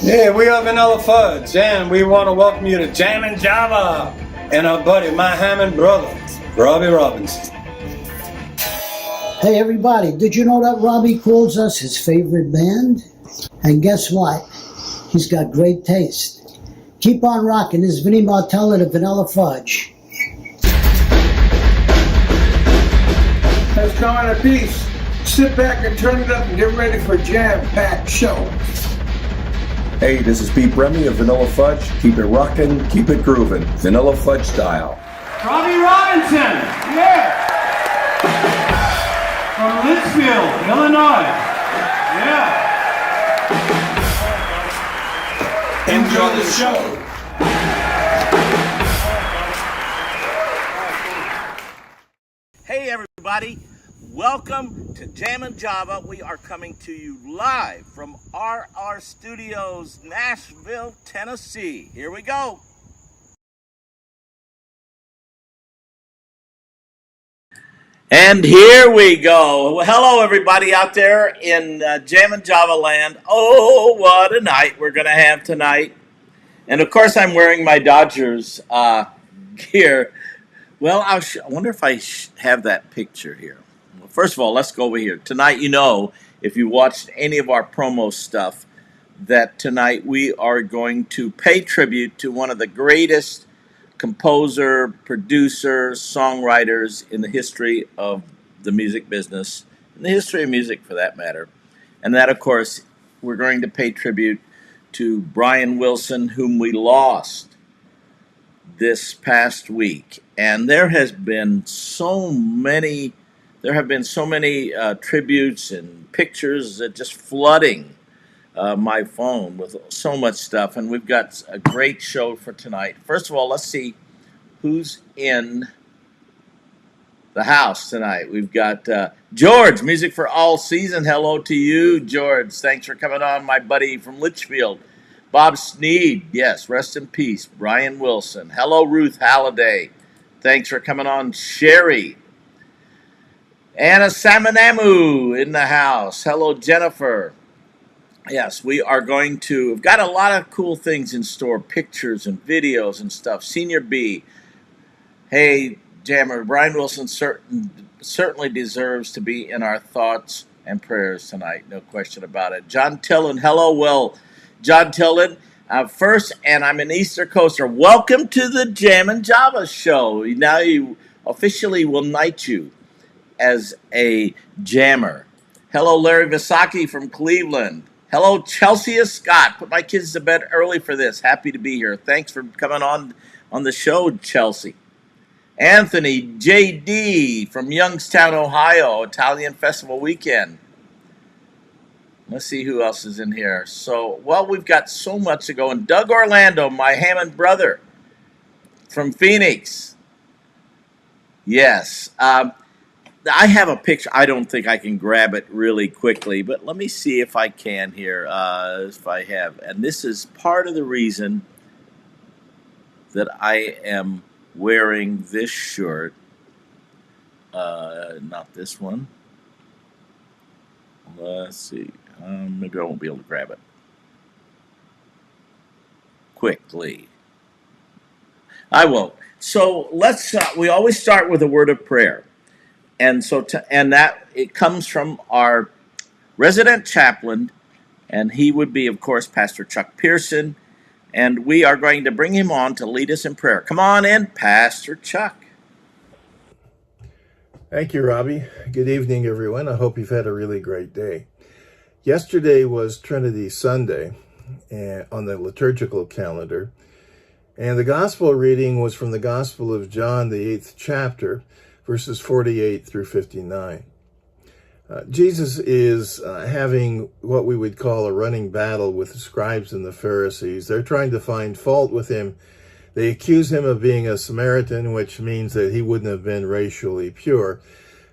Yeah, we are Vanilla Fudge, and we want to welcome you to Jammin' Java and our buddy, my Hammond brother, Robbie Robinson. Hey everybody, did you know that Robbie calls us his favorite band? And guess what? He's got great taste. Keep on rocking. This is Vinnie Martell and the Vanilla Fudge. Let's go on a piece. Sit back and turn it up and get ready for a jam-packed show. Hey, this is Pete Remy of Vanilla Fudge. Keep it rockin', keep it groovin'. Vanilla Fudge style. Robbie Robinson, yeah. From Litchfield, Illinois, yeah. Enjoy the show. Hey everybody, welcome to Jammin' Java. We are coming to you live from RR Studios, Nashville, Tennessee. Here we go. And here we go. Well, hello everybody out there in Jammin' Java land. Oh, what a night we're going to have tonight. And of course I'm wearing my Dodgers gear. Well, I wonder if I have that picture here. Well, first of all, let's go over here. Tonight, you know, if you watched any of our promo stuff, that tonight we are going to pay tribute to one of the greatest composer, producer, songwriters in the history of the music business, in the history of music for that matter. And that, of course, we're going to pay tribute to Brian Wilson, whom we lost this past week. And there have been so many tributes and pictures that just flooding my phone with so much stuff. And we've got a great show for tonight. First of all, let's see who's in the house tonight. We've got George, Music for All Season. Hello to you, George. Thanks for coming on, my buddy from Litchfield. Bob Sneed, yes, rest in peace. Brian Wilson. Hello, Ruth Halliday. Thanks for coming on, Sherry. Anna Samanamu in the house. Hello, Jennifer. Yes, we've got a lot of cool things in store, pictures and videos and stuff. Senior B. Hey, Jammer, Brian Wilson certainly deserves to be in our thoughts and prayers tonight. No question about it. John Tillon, hello. Well, John Tillon, first, and I'm an Easter Coaster. Welcome to the Jammin' Java show. Now you officially will knight you as a jammer. Hello, Larry Visaki from Cleveland. Hello, Chelsea Scott. Put my kids to bed early for this. Happy to be here. Thanks for coming on the show, Chelsea. Anthony J.D. from Youngstown, Ohio, Italian Festival Weekend. Let's see who else is in here. So, well, we've got so much to go. And Doug Orlando, my Hammond brother from Phoenix. Yes. I have a picture. I don't think I can grab it really quickly, but let me see if I can here, if I have. And this is part of the reason that I am wearing this shirt. Not this one. Let's see. Maybe I won't be able to grab it quickly. I won't. So let's. We always start with a word of prayer, and so that it comes from our resident chaplain, and he would be, of course, Pastor Chuck Pearson, and we are going to bring him on to lead us in prayer. Come on in, Pastor Chuck. Thank you, Robbie. Good evening, everyone. I hope you've had a really great day. Yesterday was Trinity Sunday on the liturgical calendar, and the gospel reading was from the Gospel of John, the 8th chapter, verses 48 through 59. Jesus is having what we would call a running battle with the scribes and the Pharisees. They're trying to find fault with him. They accuse him of being a Samaritan, which means that he wouldn't have been racially pure,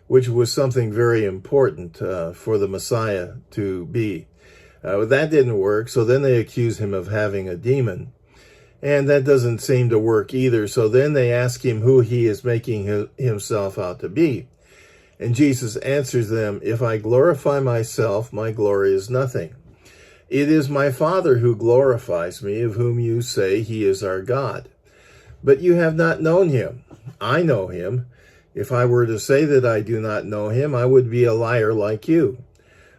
which was something very important for the Messiah to be. That didn't work, so then they accuse him of having a demon. And that doesn't seem to work either, so then they ask him who he is making himself out to be. And Jesus answers them, "If I glorify myself, my glory is nothing. It is my Father who glorifies me, of whom you say he is our God. But you have not known him. I know him. If I were to say that I do not know him, I would be a liar like you.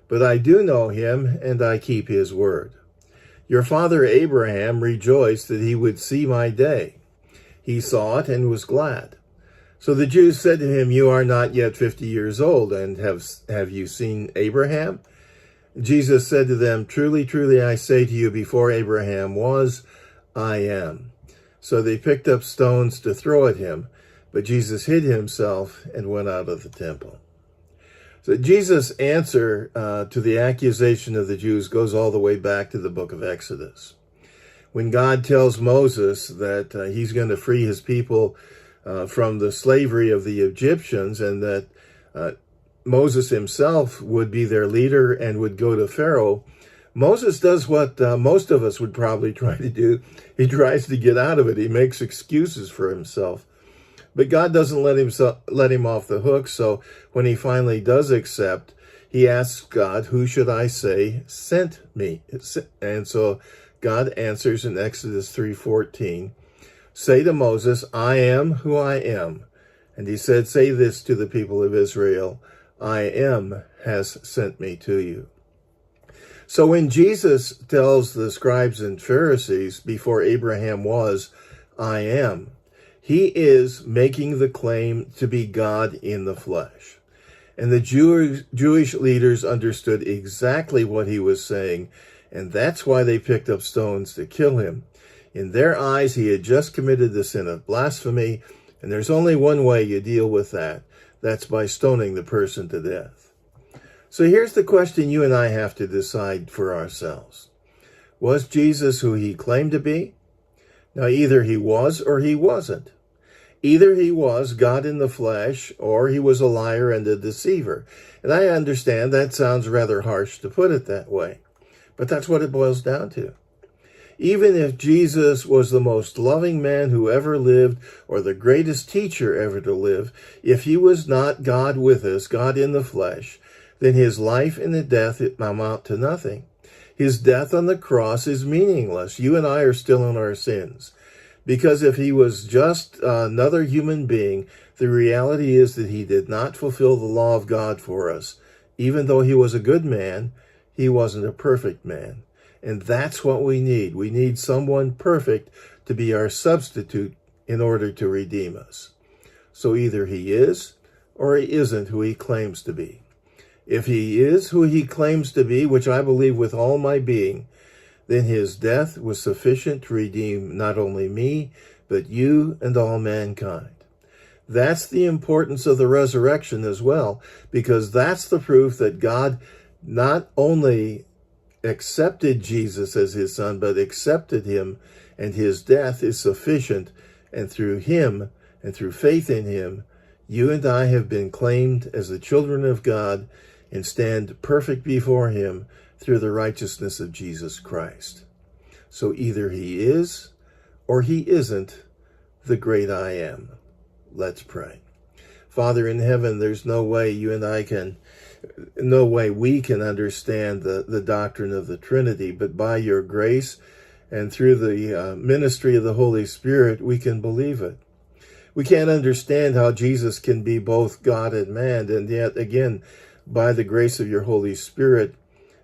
But I do know him, and I keep his word. Your father Abraham rejoiced that he would see my day. He saw it and was glad. So the Jews said to him, you are not yet 50 years old, and have you seen Abraham? Jesus said to them, truly, truly, I say to you, before Abraham was, I am. So they picked up stones to throw at him, but Jesus hid himself and went out of the temple. So Jesus' answer to the accusation of the Jews goes all the way back to the book of Exodus. When God tells Moses that he's going to free his people from the slavery of the Egyptians, and that Moses himself would be their leader and would go to Pharaoh, Moses does what most of us would probably try to do. He tries to get out of it. He makes excuses for himself. But God doesn't let him off the hook, so when he finally does accept, he asks God, who should I say sent me? And so God answers in Exodus 3:14, say to Moses, I am who I am. And he said, say this to the people of Israel, I am has sent me to you. So when Jesus tells the scribes and Pharisees, before Abraham was, I am, he is making the claim to be God in the flesh. And the Jewish leaders understood exactly what he was saying, and that's why they picked up stones to kill him. In their eyes, he had just committed the sin of blasphemy, and there's only one way you deal with that. That's by stoning the person to death. So here's the question you and I have to decide for ourselves. Was Jesus who he claimed to be? Now, either he was or he wasn't. Either he was God in the flesh, or he was a liar and a deceiver. And I understand that sounds rather harsh to put it that way, but that's what it boils down to. Even if Jesus was the most loving man who ever lived, or the greatest teacher ever to live, if he was not God with us, God in the flesh, then his life and his death amount to nothing. His death on the cross is meaningless. You and I are still in our sins. Because if he was just another human being, the reality is that he did not fulfill the law of God for us. Even though he was a good man, he wasn't a perfect man. And that's what we need. We need someone perfect to be our substitute in order to redeem us. So either he is or he isn't who he claims to be. If he is who he claims to be, which I believe with all my being, then his death was sufficient to redeem not only me, but you and all mankind. That's the importance of the resurrection as well, because that's the proof that God not only accepted Jesus as his son, but accepted him, and his death is sufficient, and through him, and through faith in him, you and I have been claimed as the children of God and stand perfect before him through the righteousness of Jesus Christ. So either he is or he isn't the great I am. Let's pray. Father in heaven, there's no way we can understand the doctrine of the Trinity, but by your grace and through the ministry of the Holy Spirit, we can believe it. We can't understand how Jesus can be both God and man, and yet again, by the grace of your Holy Spirit,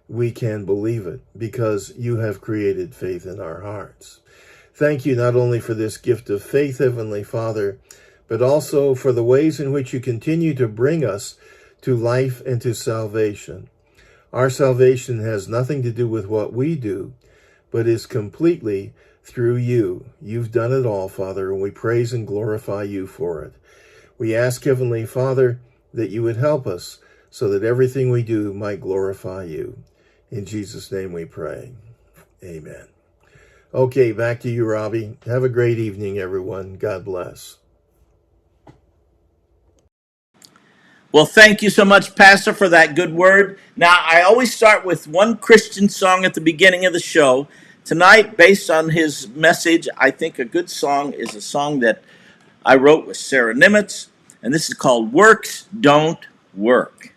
we can believe it because you have created faith in our hearts. Thank you not only for this gift of faith, Heavenly Father, but also for the ways in which you continue to bring us to life and to salvation. Our salvation has nothing to do with what we do, but is completely through you. You've done it all, Father, and we praise and glorify you for it. We ask, Heavenly Father, that you would help us so that everything we do might glorify you. In Jesus' name we pray. Amen. Okay, back to you, Robbie. Have a great evening, everyone. God bless. Well, thank you so much, Pastor, for that good word. Now, I always start with one Christian song at the beginning of the show. Tonight, based on his message, I think a good song is a song that I wrote with Sarah Nimitz, and this is called Works Don't Work.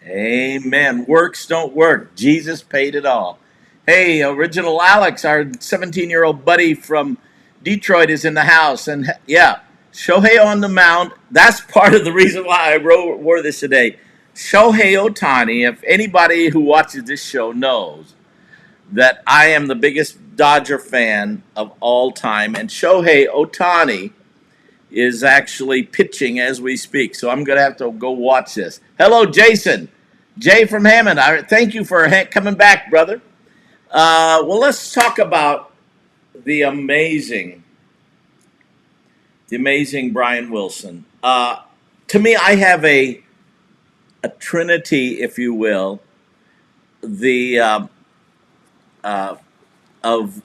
Amen. Works don't work. Jesus paid it all. Hey, Original Alex, our 17-year-old buddy from Detroit is in the house. And yeah, Shohei on the mound. That's part of the reason why I wore this today. Shohei Ohtani, if anybody who watches this show knows that I am the biggest Dodger fan of all time. And Shohei Ohtani is actually pitching as we speak. So I'm going to have to go watch this. Hello, Jason. Jay from Hammond. Thank you for coming back, brother. Well, let's talk about the amazing Brian Wilson. To me, I have a trinity, if you will, of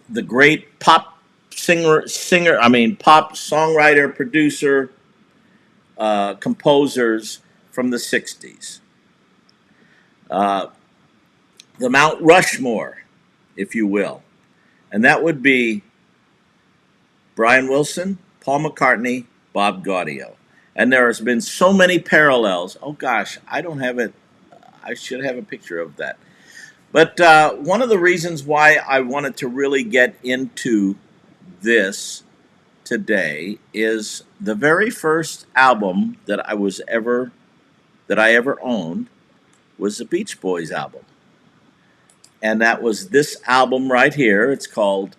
the great pop songwriter, producer, composers from the 60s. The Mount Rushmore, if you will. And that would be Brian Wilson, Paul McCartney, Bob Gaudio. And there has been so many parallels. Oh gosh, I don't have it. I should have a picture of that. But one of the reasons why I wanted to really get into this today is the very first album that I ever owned was the Beach Boys album. And that was this album right here. It's called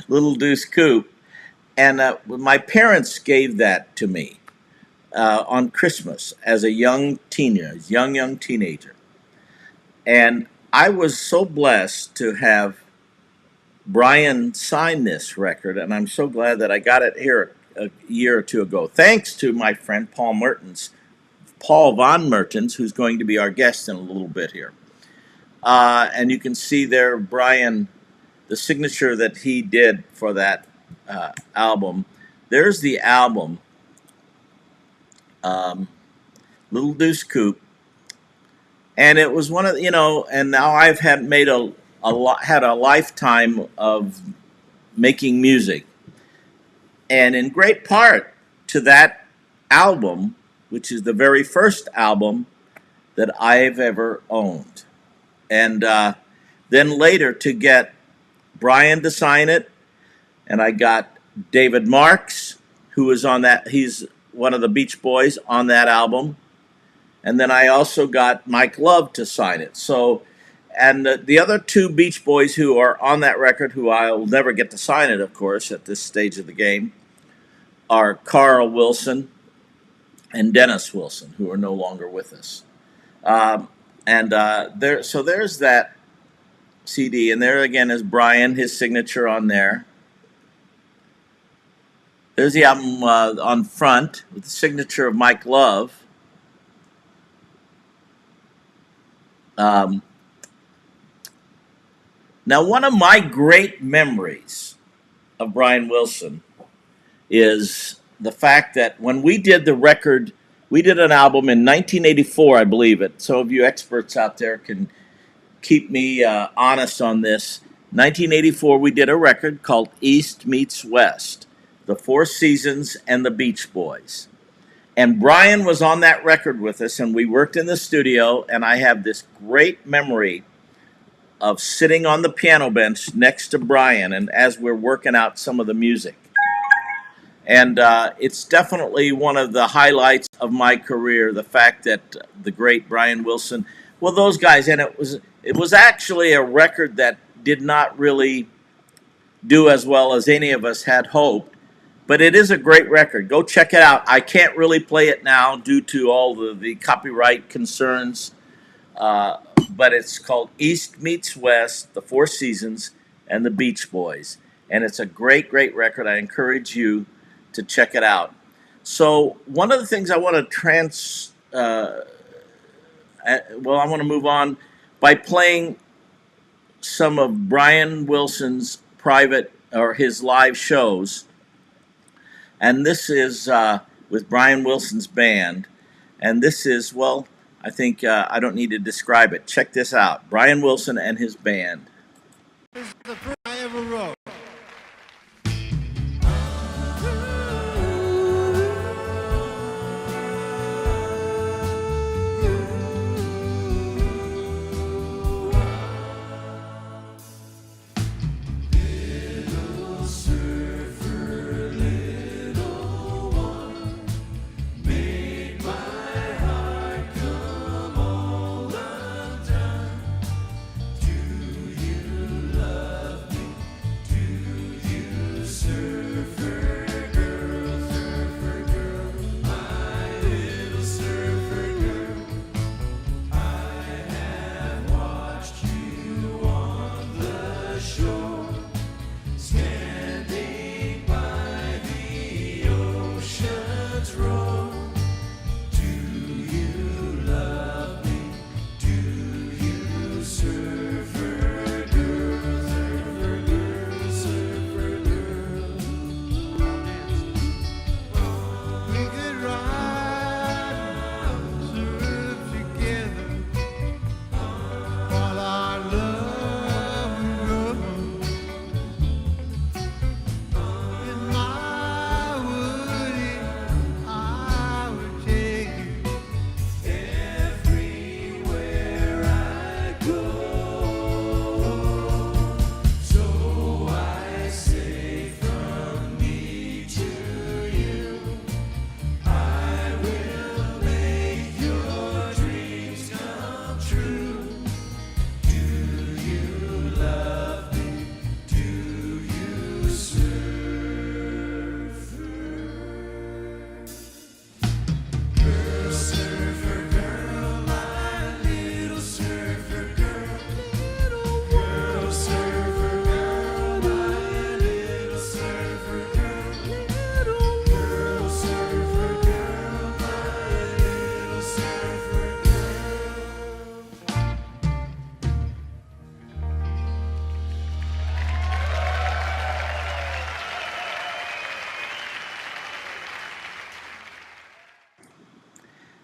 Little Deuce Coupe. And my parents gave that to me on Christmas as a young teenager. And I was so blessed to have Brian sign this record, and I'm so glad that I got it here a year or two ago. Thanks to my friend Paul von Mertens, who's going to be our guest in a little bit here. And you can see there, Brian, the signature that he did for that album. There's the album, Little Deuce Coupe. And it was one of, and now I've had a lifetime of making music. And in great part to that album, which is the very first album that I've ever owned. And then later to get Brian to sign it, and I got David Marks, who was on that. He's one of the Beach Boys on that album. And then I also got Mike Love to sign it. So, and the other two Beach Boys who are on that record, who I'll never get to sign it, of course, at this stage of the game, are Carl Wilson and Dennis Wilson, who are no longer with us. So there's that CD, and there again is Brian, his signature on there. There's the album on front with the signature of Mike Love. Now, one of my great memories of Brian Wilson is the fact that when we did the record, we did an album in 1984, I believe it. Some of you experts out there can keep me honest on this. 1984, we did a record called East Meets West, the Four Seasons and the Beach Boys. And Brian was on that record with us, and we worked in the studio, and I have this great memory of sitting on the piano bench next to Brian, and as we're working out some of the music. And it's definitely one of the highlights of my career, the fact that the great Brian Wilson, well, those guys, and it was actually a record that did not really do as well as any of us had hoped. But it is a great record. Go check it out. I can't really play it now due to all the copyright concerns. But it's called East Meets West, the Four Seasons, and the Beach Boys. And it's a great, great record. I encourage you to check it out. So one of the things I want to I want to move on by playing some of Brian Wilson's private or his live shows. And this is with Brian Wilson's band. And this is, well, I think I don't need to describe it. Check this out. Brian Wilson and his band. This is the first I ever wrote.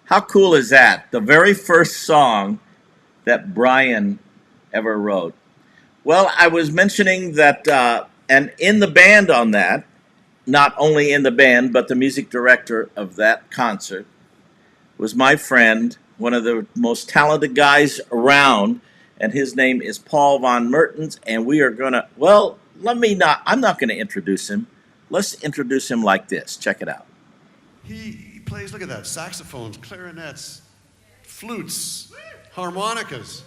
How cool is that? The very first song that Brian ever wrote. Well, I was mentioning that, and in the band on that, not only in the band, but the music director of that concert was my friend, one of the most talented guys around, and his name is Paul von Mertens, and we are gonna, well, I'm not gonna introduce him. Let's introduce him like this. Check it out. He plays, look at that, saxophones, clarinets, flutes, harmonicas.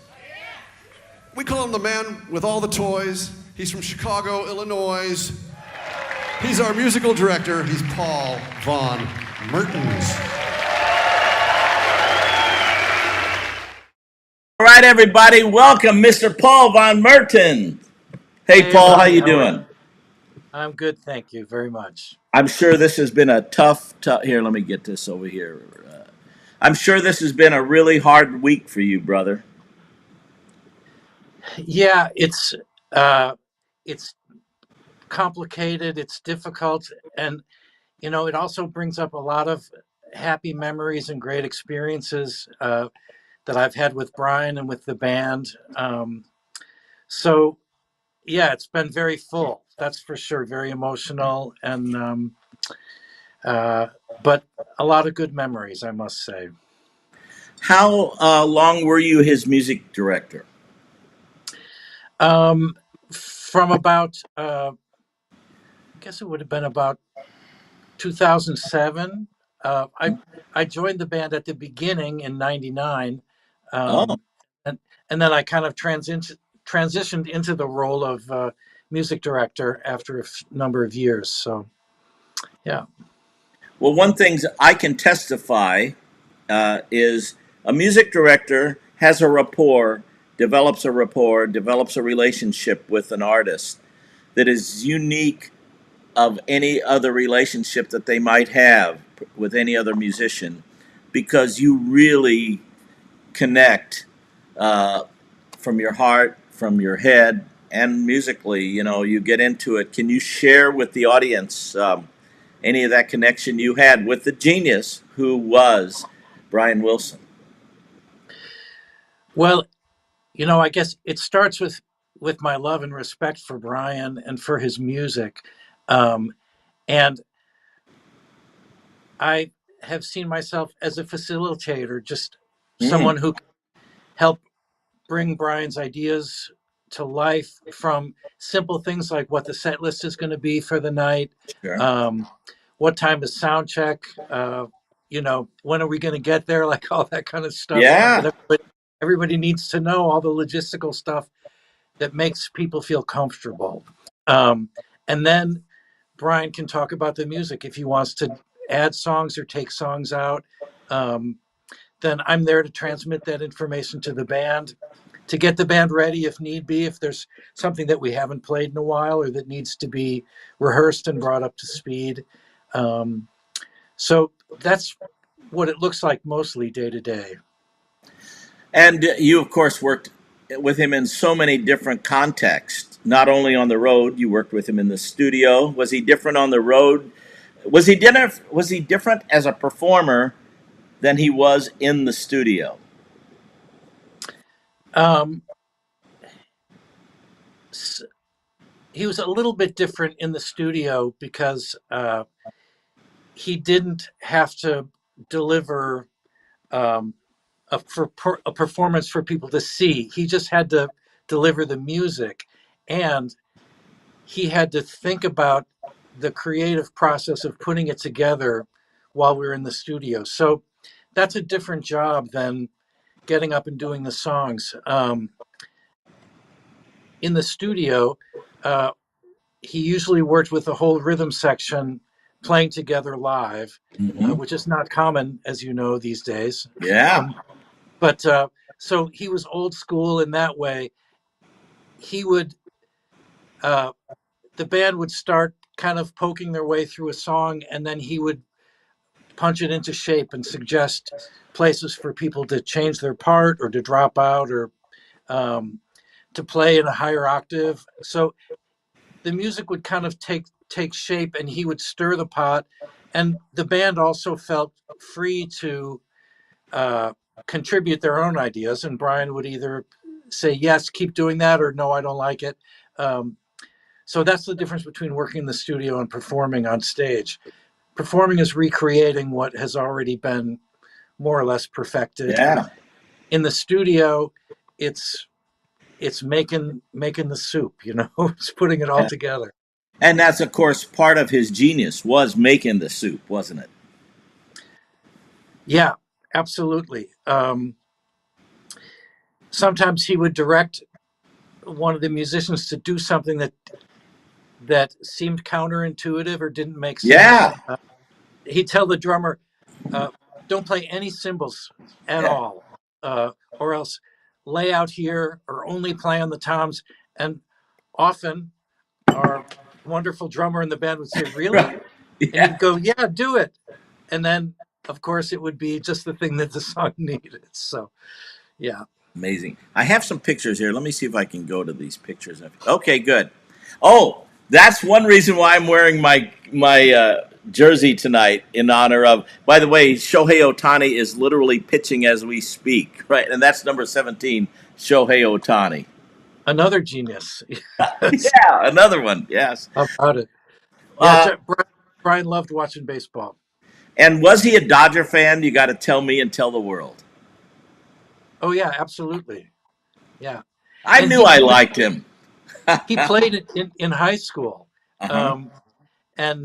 We call him the man with all the toys. He's from Chicago, Illinois. He's our musical director. He's Paul von Mertens. All right, everybody, welcome Mr. Paul von Mertens. Hey, Paul, how you doing? I'm good, thank you very much. I'm sure this has been a tough. Here, let me get this over here. I'm sure this has been a really hard week for you, brother. Yeah, it's complicated, it's difficult, and it also brings up a lot of happy memories and great experiences that I've had with Brian and with the band. So yeah, it's been very full, that's for sure, very emotional, and but a lot of good memories, I must say. How long were you his music director? From about I guess it would have been about 2007. I joined the band at the beginning in '99, Oh, and then I kind of transitioned into the role of music director after a number of years. So yeah. well, one thing I can testify is a music director has a rapport, develops a relationship with an artist that is unique of any other relationship that they might have with any other musician, because you really connect from your heart, from your head, and musically. You get into it. Can you share with the audience any of that connection you had with the genius who was Brian Wilson? Well, I guess it starts with my love and respect for Brian and for his music, and I have seen myself as a facilitator, just Mm, someone who can help bring Brian's ideas to life, from simple things like what the set list is going to be for the night, sure. um, what time is sound check, when are we going to get there, like all that kind of stuff Yeah. that everybody needs to know, all the logistical stuff that makes people feel comfortable. And then Brian can talk about the music if he wants to add songs or take songs out. Um, then I'm there to transmit that information to the band, to get the band ready if need be, if there's something that we haven't played in a while or that needs to be rehearsed and brought up to speed. Um, so that's what it looks like mostly day to day. And you, of course, worked with him in so many different contexts. Not only on the road, you worked with him in the studio. Was he different on the road? Was he different as a performer than he was in the studio? Um, he was a little bit different in the studio because he didn't have to deliver um, a performance for people to see. He just had to deliver the music, and he had to think about the creative process of putting it together while we were in the studio. So that's a different job than getting up and doing the songs. In the studio, uh, he usually worked with the whole rhythm section playing together live, Mm-hmm. which is not common, as you know, these days. Yeah. But so he was old school in that way. He would, uh, the band would start kind of poking their way through a song, and then he would punch it into shape and suggest places for people to change their part or to drop out or um, to play in a higher octave. So the music would kind of take shape, and he would stir the pot. And the band also felt free to contribute their own ideas, and Brian would either say, yes, keep doing that, or no, I don't like it. So that's the difference between working in the studio and performing on stage. Performing is recreating what has already been more or less perfected. Yeah. In the studio, it's making the soup, it's putting it all together. And that's, of course, part of his genius was making the soup, wasn't it? Yeah, absolutely. Sometimes he would direct one of the musicians to do something that seemed counterintuitive or didn't make sense. Yeah. He'd tell the drummer, don't play any cymbals at all, or else lay out here or only play on the toms. And often our wonderful drummer in the band would say, really? Right. Yeah. And he'd go, yeah, do it. And then, of course, it would be just the thing that the song needed. So, yeah. Amazing. I have some pictures here. Let me see if I can go to these pictures. Okay, good. Oh, that's one reason why I'm wearing my jersey tonight in honor of. By the way, Shohei Ohtani is literally pitching as we speak, right? And that's number 17, Shohei Ohtani. Another genius. Yeah, another one. Yes. How about it? Yeah, Brian loved watching baseball. And was he a Dodger fan? You got to tell me and tell the world. Oh yeah, absolutely. Yeah, I knew I liked him. He played in high school, and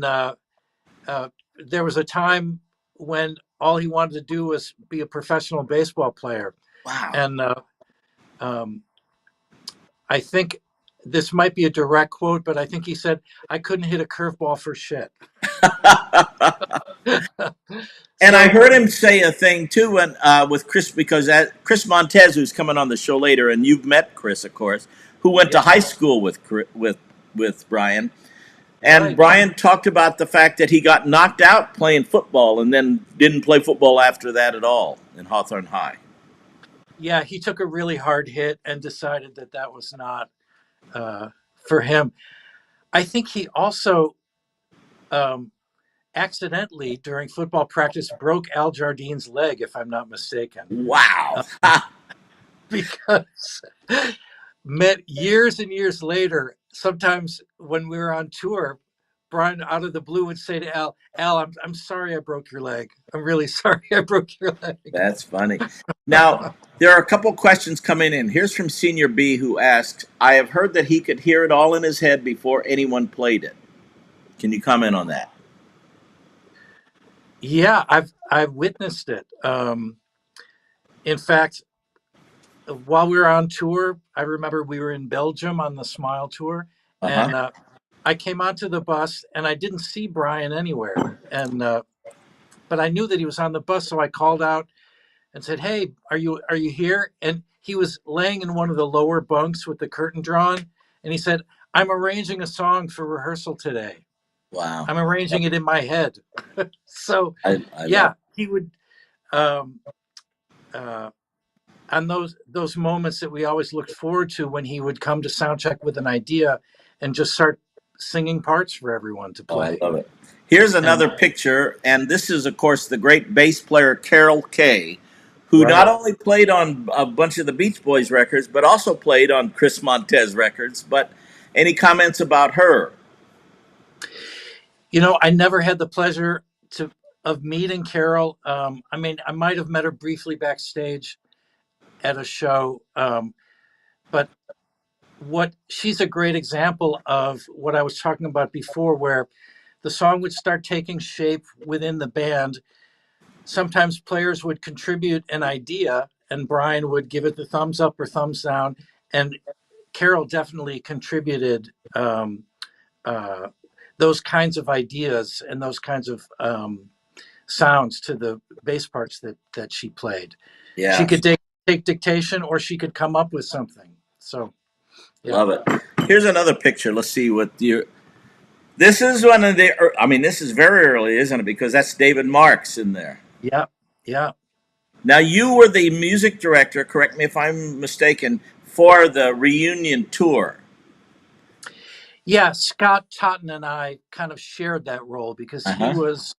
there was a time when all he wanted to do was be a professional baseball player. Wow. And I think this might be a direct quote, but I think he said, "I couldn't hit a curveball for shit." And I heard him say a thing too with Chris, because Chris Montez, who's coming on the show later, and you've met Chris, of course, who went to high school with Brian, and right. Brian talked about the fact that he got knocked out playing football and then didn't play football after that at all in Hawthorne High. Yeah, he took a really hard hit and decided that was not for him. I think he also accidentally during football practice broke Al Jardine's leg, if I'm not mistaken. Wow. Because met years and years later, sometimes when we were on tour, Brian out of the blue would say to Al, I'm sorry I broke your leg. I'm really sorry I broke your leg. That's funny. Now, there are a couple questions coming in. Here's from Senior B, who asks, I have heard that he could hear it all in his head before anyone played it. Can you comment on that? Yeah, I've witnessed it. In fact, while we were on tour, I remember we were in Belgium on the Smile tour, and I came onto the bus and I didn't see Brian anywhere, and but I knew that he was on the bus, so I called out and said, "Hey, are you here?" And he was laying in one of the lower bunks with the curtain drawn, and he said, "I'm arranging a song for rehearsal today." Wow. I'm arranging it in my head. So he would on those moments that we always looked forward to, when he would come to soundcheck with an idea and just start singing parts for everyone to play. I love it. Here's another picture, and this is, of course, the great bass player Carol Kay, who not only played on a bunch of the Beach Boys records, but also played on Chris Montez records. But any comments about her? I never had the pleasure of meeting Carol. I mean, I might have met her briefly backstage at a show, but she's a great example of what I was talking about before, where the song would start taking shape within the band. Sometimes players would contribute an idea and Brian would give it the thumbs up or thumbs down, and Carol definitely contributed those kinds of ideas and those kinds of sounds to the bass parts that she played. Yeah. She could take dictation, or she could come up with something. So, yeah. Love it. Here's another picture. Let's see what you. This is one of the. I mean, this is very early, isn't it? Because that's David Marks in there. Yeah, yeah. Now, you were the music director, correct me if I'm mistaken, for the reunion tour. Yeah, Scott Totten and I kind of shared that role because he was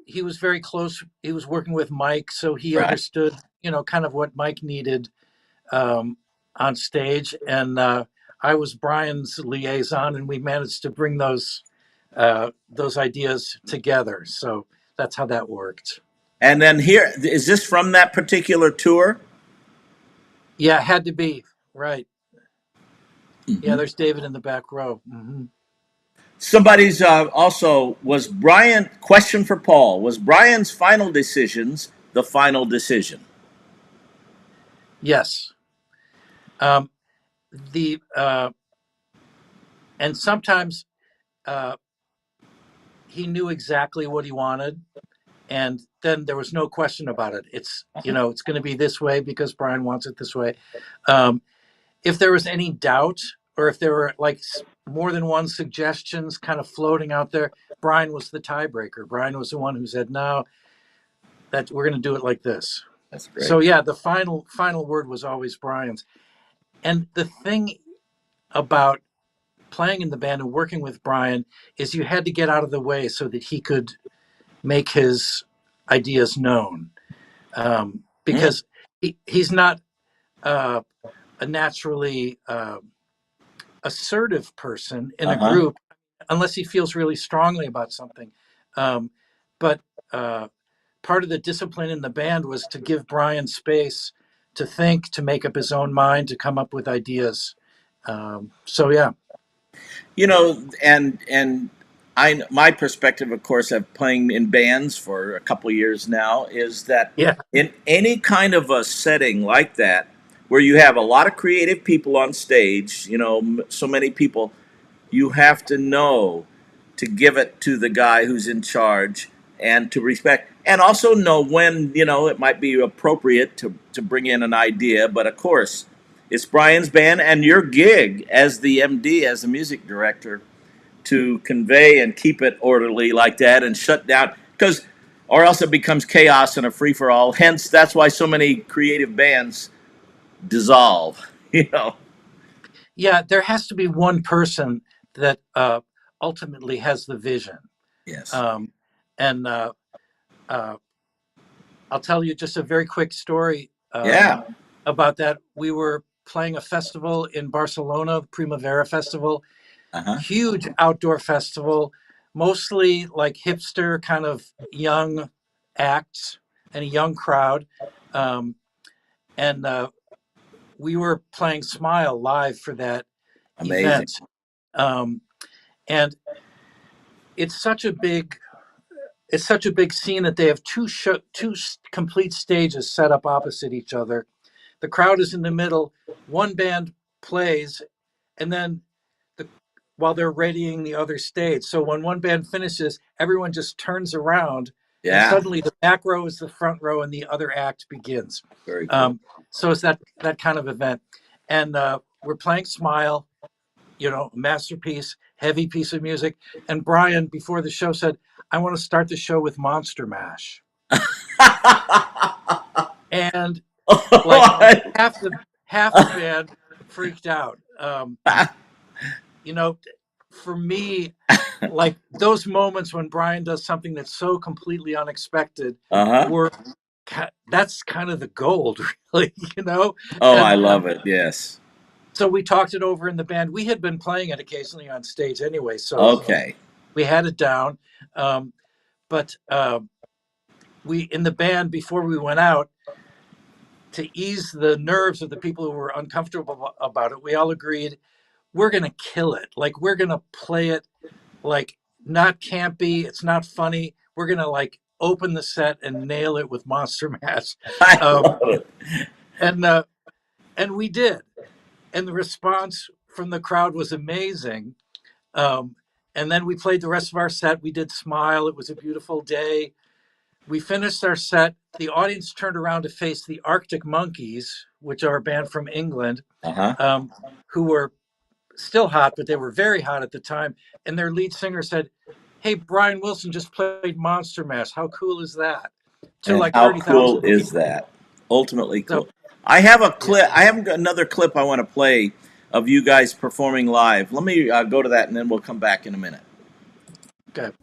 he was very close. He was working with Mike, so he Right. understood, kind of what Mike needed on stage. And I was Brian's liaison, and we managed to bring those ideas together. So that's how that worked. And then here, is this from that particular tour? Yeah, it had to be. Right. Mm-hmm. Yeah, there's David in the back row. Mm-hmm. Somebody's also, was Brian, question for Paul, was Brian's final decisions the final decision? Yes. And sometimes he knew exactly what he wanted, and then there was no question about it. It's it's going to be this way because Brian wants it this way. If there was any doubt, or if there were like more than one suggestions kind of floating out there, Brian was the tiebreaker. Brian was the one who said, no, that we're going to do it like this. That's great. So yeah, the final word was always Brian's. And the thing about playing in the band and working with Brian is you had to get out of the way so that he could make his ideas known, because he's not a naturally assertive person in a group unless he feels really strongly about something. But part of the discipline in the band was to give Brian space to think, to make up his own mind, to come up with ideas. So yeah. And my perspective, of course, of playing in bands for a couple of years now, is that in any kind of a setting like that, where you have a lot of creative people on stage, so many people, you have to know to give it to the guy who's in charge and to respect, and also know when, it might be appropriate to bring in an idea. But of course, it's Brian's band and your gig as the MD, as the music director, to convey and keep it orderly like that and shut down, or else it becomes chaos and a free-for-all. Hence, that's why so many creative bands dissolve, Yeah, there has to be one person that ultimately has the vision. Yes. And I'll tell you just a very quick story about that. We were playing a festival in Barcelona, the Primavera Festival, huge outdoor festival, mostly like hipster kind of young acts and a young crowd. And we were playing Smile live for that event. And it's such a big scene that they have two complete stages set up opposite each other. The crowd is in the middle. One band plays, and then while they're readying the other stage. So when one band finishes, everyone just turns around, and suddenly the back row is the front row, and the other act begins. Very cool. So it's that kind of event, and we're playing Smile, masterpiece, heavy piece of music. And Brian, before the show, said, I want to start the show with Monster Mash. And like half the band freaked out. For me, like those moments when Brian does something that's so completely unexpected, that's kind of the gold, really, I love it. Yes. So we talked it over in the band. We had been playing it occasionally on stage anyway, so we had it down. But we, in the band, before we went out, to ease the nerves of the people who were uncomfortable about it, we all agreed we're going to kill it. Like, we're going to play it like not campy. It's not funny. We're going to like open the set and nail it with Monster Mash. I love it. And we did. And the response from the crowd was amazing. And then we played the rest of our set. We did Smile. It was a beautiful day. We finished our set. The audience turned around to face the Arctic Monkeys, which are a band from England, who were still hot, but they were very hot at the time. And their lead singer said, hey, Brian Wilson just played Monster Mash. How cool is that? To like 30,000 people. How cool is that? Ultimately cool. So, I have a clip. I have another clip I want to play of you guys performing live. Let me go to that, and then we'll come back in a minute. Okay.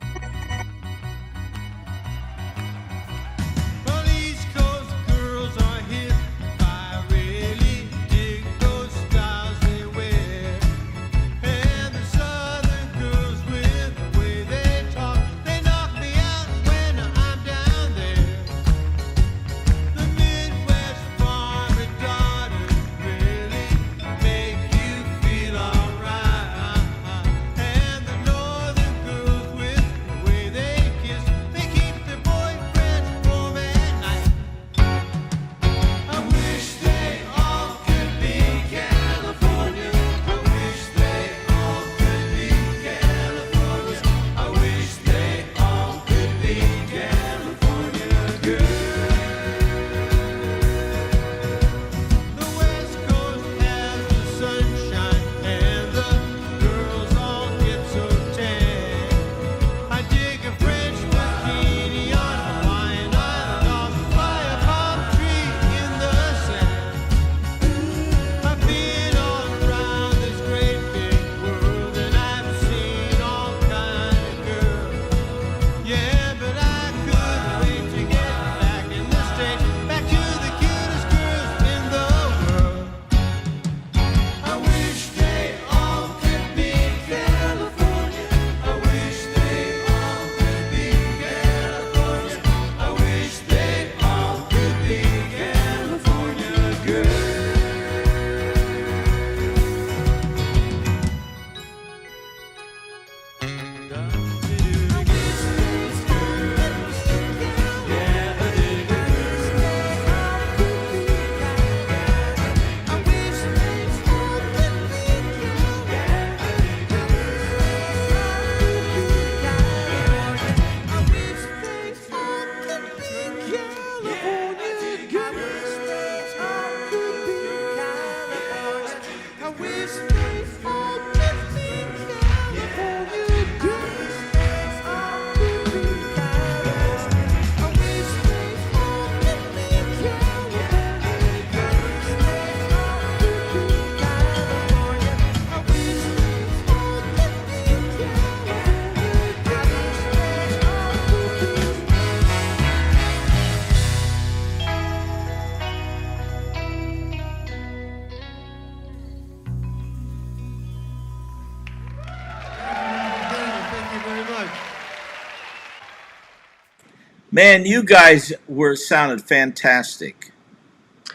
Man, you guys sounded fantastic.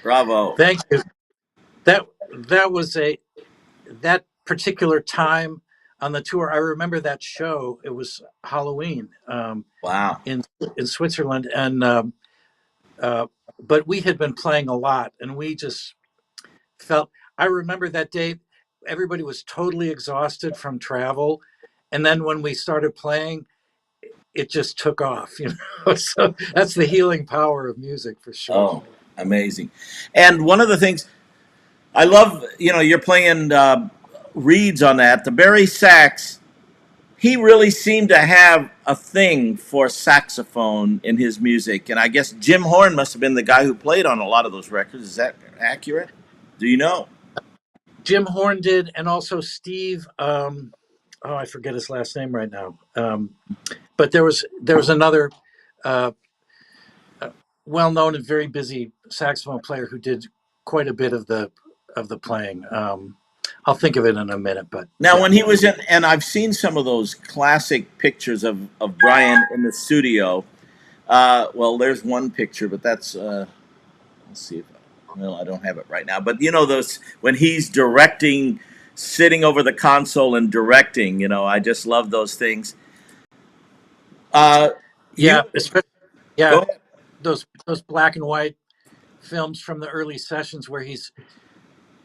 Bravo. Thank you. That was that particular time on the tour. I remember that show. It was Halloween Wow. in Switzerland, and but we had been playing a lot, and we just felt. I remember that day. Everybody was totally exhausted from travel, and then when we started playing, it just took off. So that's the healing power of music for sure. Oh, amazing. And one of the things I love, you're playing reeds on that. The Barry sax, he really seemed to have a thing for saxophone in his music. And I guess Jim Horn must have been the guy who played on a lot of those records. Is that accurate? Do you know? Jim Horn did, and also Steve. I forget his last name right now. But there was another well-known and very busy saxophone player who did quite a bit of the playing. I'll think of it in a minute. But now, when he was in, and I've seen some of those classic pictures of Brian in the studio. Well, there's one picture, but that's let's see if I don't have it right now. But those when he's directing, sitting over the console and directing. I just love those things. Those black and white films from the early sessions where he's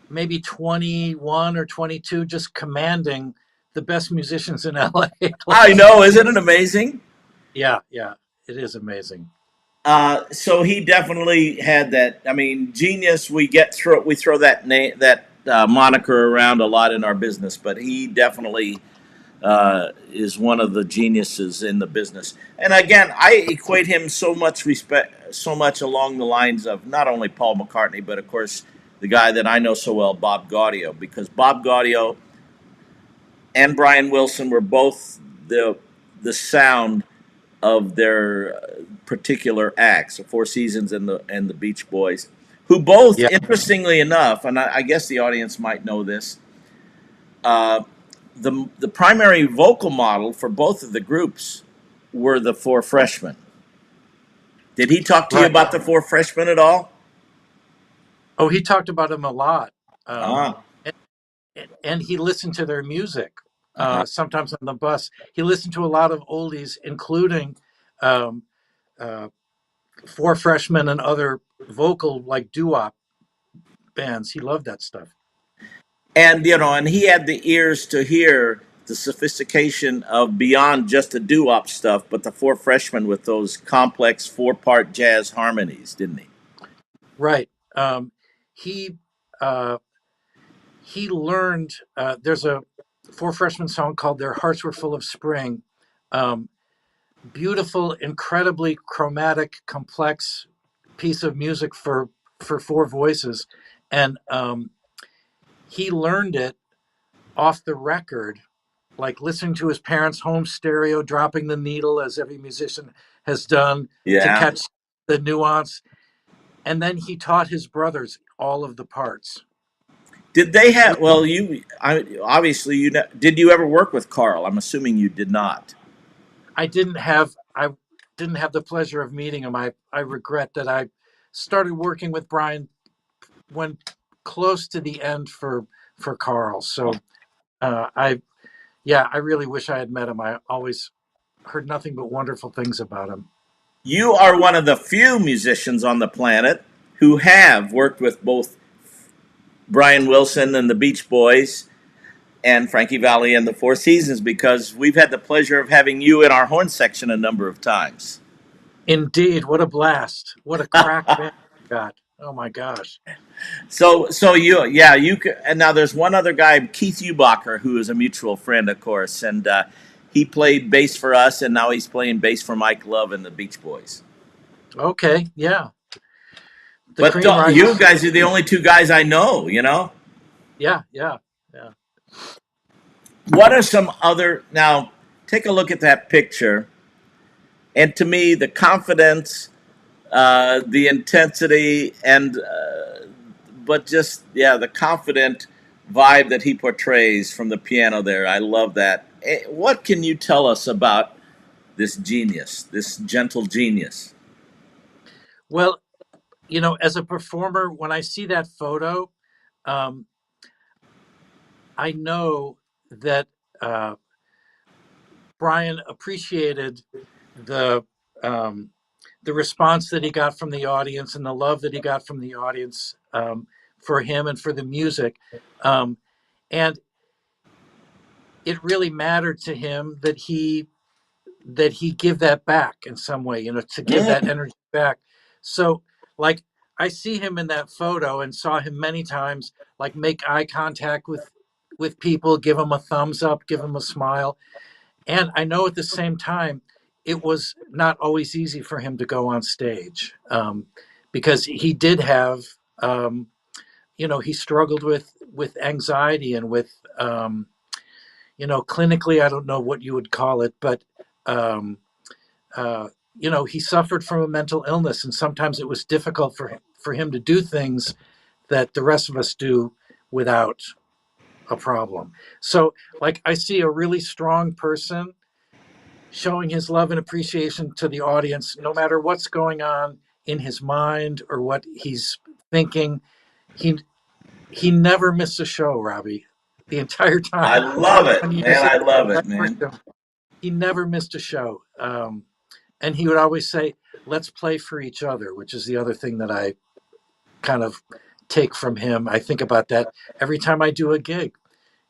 maybe 21 or 22, just commanding the best musicians in LA. I know, isn't it amazing? Yeah, it is amazing. So he definitely had that. I mean, genius. We throw that moniker around a lot in our business, but he definitely is one of the geniuses in the business. And again, I equate him so much along the lines of not only Paul McCartney, but of course the guy that I know so well, Bob Gaudio, because Bob Gaudio and Brian Wilson were both the sound of their particular acts, the Four Seasons and the Beach Boys, who both, interestingly enough, and I guess the audience might know this, the primary vocal model for both of the groups were the Four Freshmen. Did he talk to you about the Four Freshmen at all? Oh, he talked about them a lot. And he listened to their music. Sometimes on the bus, he listened to a lot of oldies, including Four Freshmen and other vocal like doo-wop bands. He loved that stuff. And and he had the ears to hear the sophistication of beyond just the doo-wop stuff, but the Four Freshmen with those complex 4-part jazz harmonies, didn't he? Right. He learned. There's a Four Freshmen song called "Their Hearts Were Full of Spring." Beautiful, incredibly chromatic, complex piece of music for four voices, and he learned it off the record, like listening to his parents' home stereo, dropping the needle as every musician has done to catch the nuance. And then he taught his brothers all of the parts. Did they have? Well, did you ever work with Carl? I'm assuming you did not. I didn't have the pleasure of meeting him. I regret that I started working with Brian when close to the end for Carl. So I really wish I had met him. I always heard nothing but wonderful things about him. You are one of the few musicians on the planet who have worked with both Brian Wilson and the Beach Boys and Frankie Valli and the Four Seasons, because we've had the pleasure of having you in our horn section a number of times. Indeed. What a blast. What a crack band you got. Oh my gosh. So you and now there's one other guy, Keith Eubacher, who is a mutual friend, of course, and he played bass for us, and now he's playing bass for Mike Love and the Beach Boys. Okay, yeah. But you guys are the only two guys I know, Yeah. What are some other... Now, take a look at that picture. And to me, the confidence, the intensity, and... but just, the confident vibe that he portrays from the piano there. I love that. What can you tell us about this genius, this gentle genius? Well, you know, as a performer, when I see that photo, um, I know that Brian appreciated the um, the response that he got from the audience and the love that he got from the audience for him and for the music, and it really mattered to him that he give that back in some way, you know, to give that energy back. So, like, I see him in that photo and saw him many times, like, make eye contact with people, give them a thumbs up, give them a smile. And I know at the same time, it was not always easy for him to go on stage because he did have, you know, he struggled with anxiety and with, you know, clinically, I don't know what you would call it, but, uh, you know, he suffered from a mental illness, and sometimes it was difficult for him to do things that the rest of us do without a problem. So, like, I see a really strong person showing his love and appreciation to the audience, no matter what's going on in his mind or what he's thinking. He he never missed a show, Robbie, the entire I time. love it, 21 man. years I love I it, man. worked him. He never missed a show. And he would always say, let's play for each other, which is the other thing that I kind of take from him. I think about that every time I do a gig.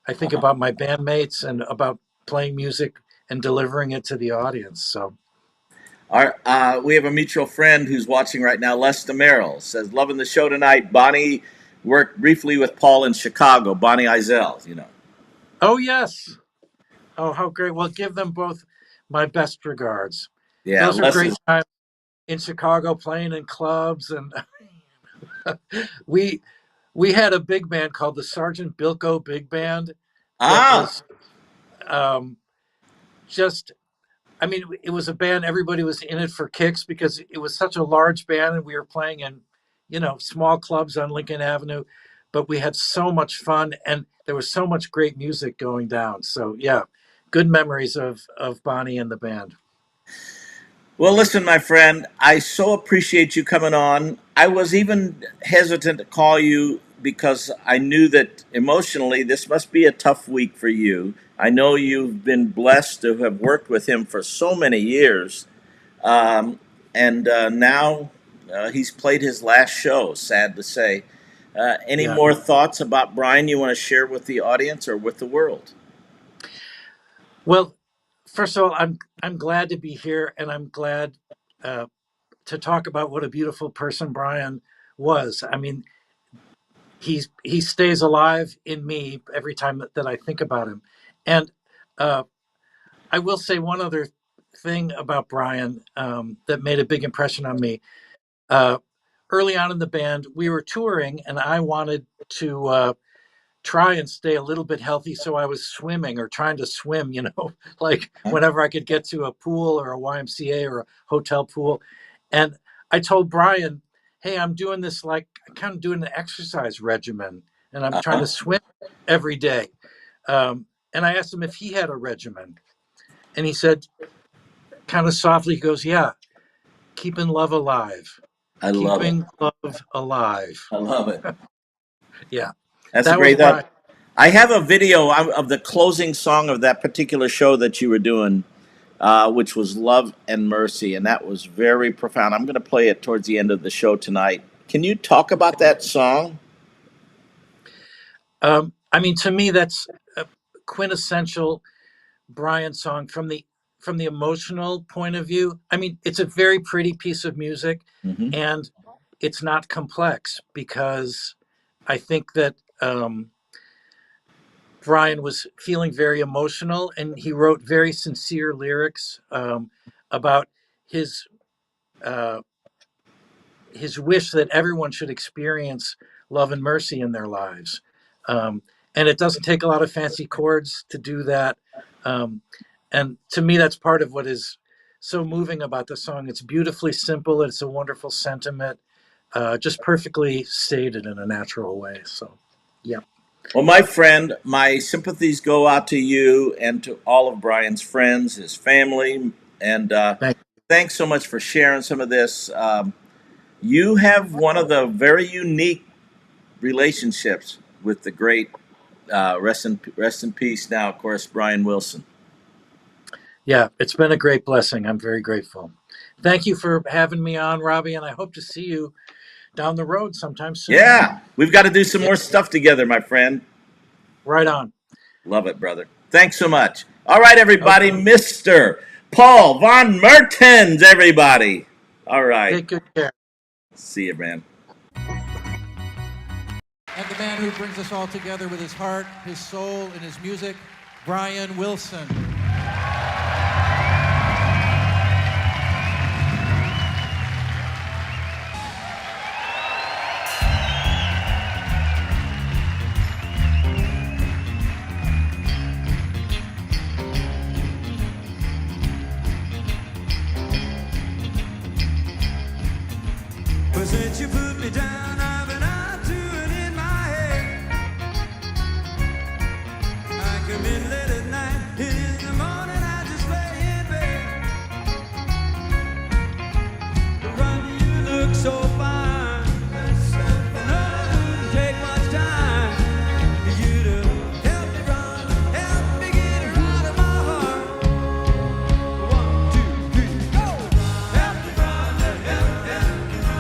I think about my bandmates and about playing music and delivering it to the audience. So, We have a mutual friend who's watching right now, Lester Merrill, says, loving the show tonight. Bonnie worked briefly with Paul in Chicago, Bonnie Eisel, you know. oh, yes. Oh, how great. Well, give them both my best regards. Yeah, Those are great Lester's. times in Chicago playing in clubs. And we we had a big band called the Sergeant Bilko Big Band that Ah, was um, just, I mean, it was a band, everybody was in it for kicks because it was such a large band and we were playing in, you know, small clubs on Lincoln Avenue, but we had so much fun and there was so much great music going down. So yeah, good memories of Bonnie and the band. well, listen, my friend, I so appreciate you coming on. I was even hesitant to call you because I knew that emotionally this must be a tough week for you. I know you've been blessed to have worked with him for so many years. Um, and now he's played his last show, sad to say. Any Yeah. more thoughts about Brian you want to share with the audience or with the world? Well, first of all, I'm glad to be here and I'm glad uh, to talk about what a beautiful person Brian was. I mean, he stays alive in me every time that I think about him. And uh, I will say one other thing about Brian that made a big impression on me. Uh, Early on in the band, we were touring, and I wanted to try and stay a little bit healthy. So I was swimming or trying to swim, you know, like whenever I could get to a pool or a YMCA or a hotel pool. And I told Brian, hey, I'm doing this, like, I'm kind of doing an exercise regimen and I'm trying to swim every day. And I asked him if he had a regimen. And he said, kind of softly, he goes, yeah, keeping love alive, I love it. keeping love alive. I love it. Yeah, That's a that was great Brian. thought. I have a video of the closing song of that particular show that you were doing, which was Love and Mercy, and that was very profound. I'm going to play it towards the end of the show tonight. Can you talk about that song? I mean, to me, that's a quintessential Brian song from the emotional point of view. I mean, it's a very pretty piece of music, Mm-hmm. and it's not complex because I think that Brian was feeling very emotional, and he wrote very sincere lyrics about his uh, his wish that everyone should experience love and mercy in their lives. And it doesn't take a lot of fancy chords to do that. Um, and to me, that's part of what is so moving about the song. It's beautifully simple. It's a wonderful sentiment, just perfectly stated in a natural way. So, yeah. Well, my friend, my sympathies go out to you and to all of Brian's friends, his family. And Thank thanks so much for sharing some of this. You have one of the very unique relationships with the great rest in peace now, of course, Brian Wilson. Yeah, it's been a great blessing. I'm very grateful. Thank you for having me on, Robbie, and I hope to see you down the road sometime soon. Yeah, we've got to do some more stuff together, my friend. Right on. Love it, brother. Thanks so much. All right, everybody, Okay. Mr. Paul von Mertens, everybody. All right. Take good care. See you, man. And the man who brings us all together with his heart, his soul, and his music, Brian Wilson. But since you put me down, I've been out to it in my head. I come in late at night, and in the morning I just lay in bed. Run, you look so fine. No, it wouldn't take much time for you to help me run, help me get her out of my heart. 1, 2, 3, go! Help me run, help me run.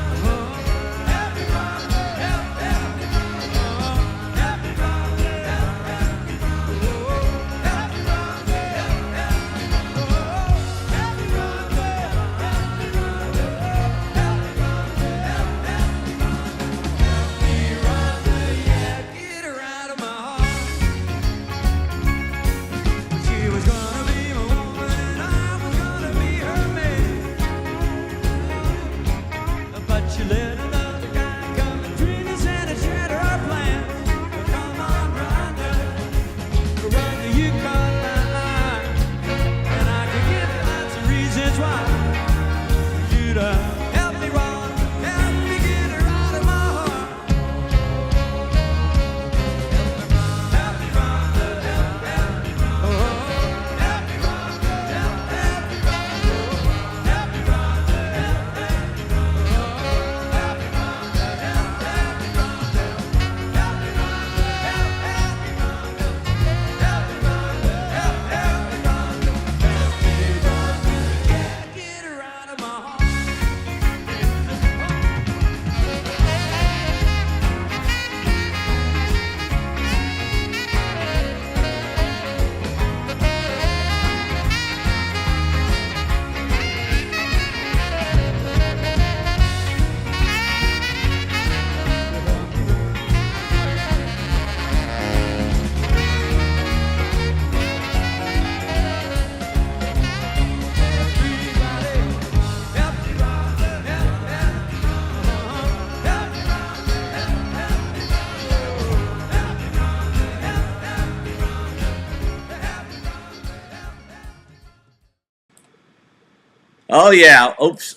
Oh, yeah. Oops.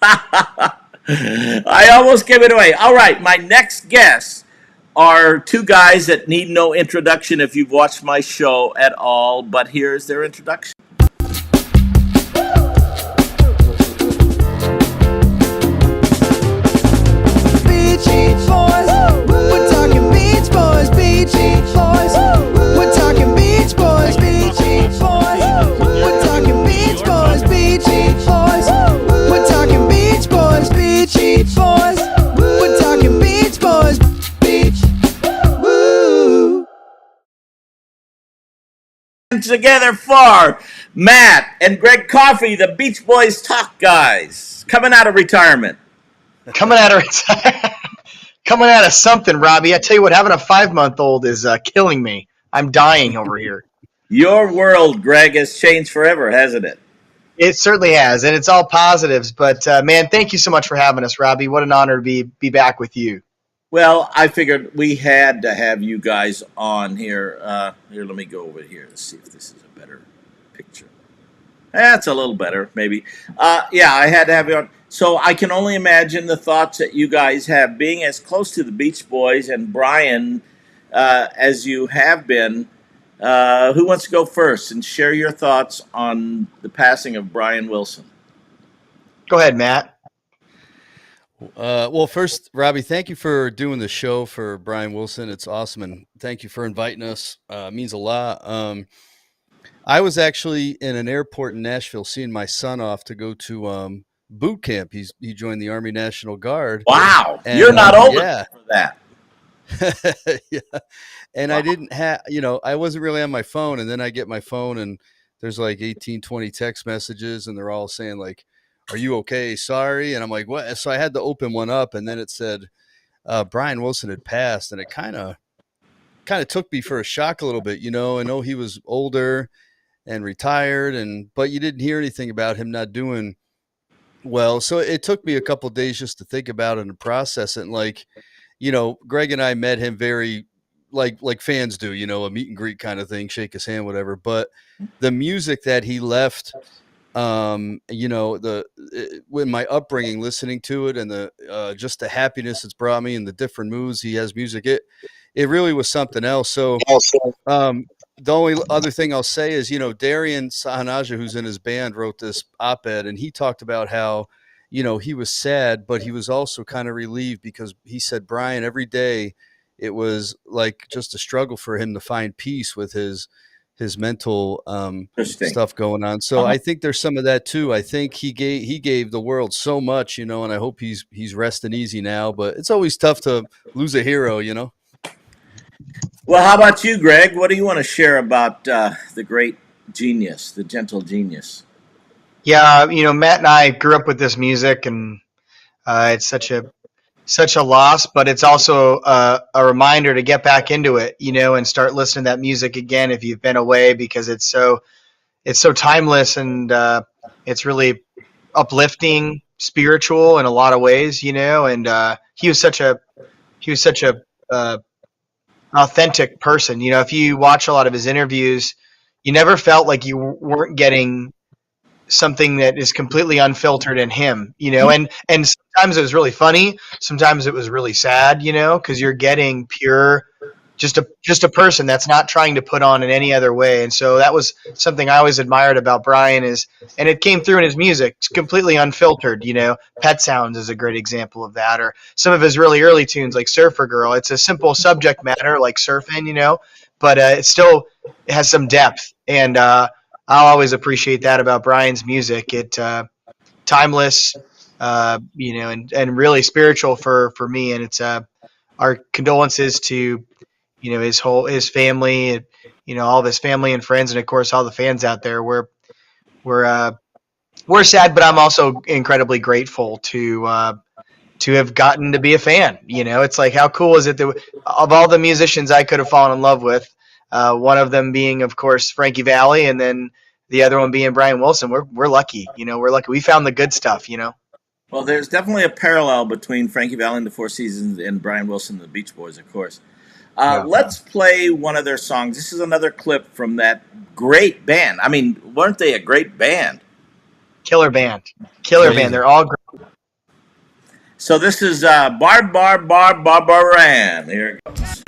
I almost gave it away. All right, my next guests are two guys that need no introduction if you've watched my show at all, but here's their introduction. Beach Boys, we're talking Beach Boys, Beach Boys, we're talking Beach Boys, Beach Boys, we're talking Beach Boys, Beach Boys, we're talking Beach Boys, Beach Boys, we're talking Beach Boys, Beach, woo. Together for Matt and Greg Coffey, the Beach Boys Talk Guys, coming out of retirement. Coming out of something, Robbie. I tell you what, having a 5-month-old is killing me. I'm dying over here. Your world, Greg, has changed forever, hasn't it? It certainly has, and it's all positives. But, man, thank you so much for having us, Robbie. What an honor to be back with you. Well, I figured we had to have you guys on here. Here, let me go over here and see if this is a better picture. That's a little better, maybe. Yeah, I had to have you on. So I can only imagine the thoughts that you guys have being as close to the Beach Boys and Brian as you have been. Who wants to go first and share your thoughts on the passing of Brian Wilson? Go ahead, Matt. Well, first, Robbie, thank you for doing the show for Brian Wilson. It's awesome, and thank you for inviting us. It means a lot. I was actually in an airport in Nashville seeing my son off to go to boot camp. He joined the Army National Guard. Wow, and, you're not old enough for that. Yeah. And I didn't have, I wasn't really on my phone. And then I get my phone and there's like 18, 20 text messages and they're all saying like, "Are you okay? Sorry." And I'm like, "What?" So I had to open one up and then it said Brian Wilson had passed. And it kind of took me for a shock a little bit. I know he was older and retired but you didn't hear anything about him not doing well. So it took me a couple of days just to think about it and process it. And like, Greg and I met him very like fans do, a meet and greet kind of thing, shake his hand, whatever. But the music that he left, when my upbringing, listening to it and the just the happiness it's brought me and the different moods he has music, it really was something else. So the only other thing I'll say is, Darian Sahanaja, who's in his band, wrote this op-ed and he talked about how, he was sad, but he was also kind of relieved because he said, Brian, every day it was like just a struggle for him to find peace with his mental stuff going on. So I think there's some of that too. I think he gave the world so much, and I hope he's resting easy now, but it's always tough to lose a hero, Well, how about you, Greg? What do you want to share about the great genius, the gentle genius? Yeah, Matt and I grew up with this music, and it's such a loss, but it's also a reminder to get back into it, and start listening to that music again if you've been away, because it's so timeless and it's really uplifting, spiritual in a lot of ways, and he was such a authentic person. If you watch a lot of his interviews, you never felt like you weren't getting something that is completely unfiltered in him, and sometimes it was really funny. Sometimes it was really sad, cause you're getting pure, just a person that's not trying to put on in any other way. And so that was something I always admired about Brian and it came through in his music. It's completely unfiltered, Pet Sounds is a great example of that, or some of his really early tunes like Surfer Girl. It's a simple subject matter like surfing, but it has some depth. And, I'll always appreciate that about Brian's music. It timeless, and really spiritual for me. And it's our condolences to his family, all of his family and friends, and of course all the fans out there. We're sad, but I'm also incredibly grateful to have gotten to be a fan. It's like, how cool is it that of all the musicians I could have fallen in love with, one of them being, of course, Frankie Valli, and then the other one being Brian Wilson. We're lucky, we're lucky. We found the good stuff, Well, there's definitely a parallel between Frankie Valli and the Four Seasons and Brian Wilson and the Beach Boys, of course. Let's play one of their songs. This is another clip from that great band. I mean, weren't they a great band? Killer band. They're all great. So this is Barbaran. Here it goes.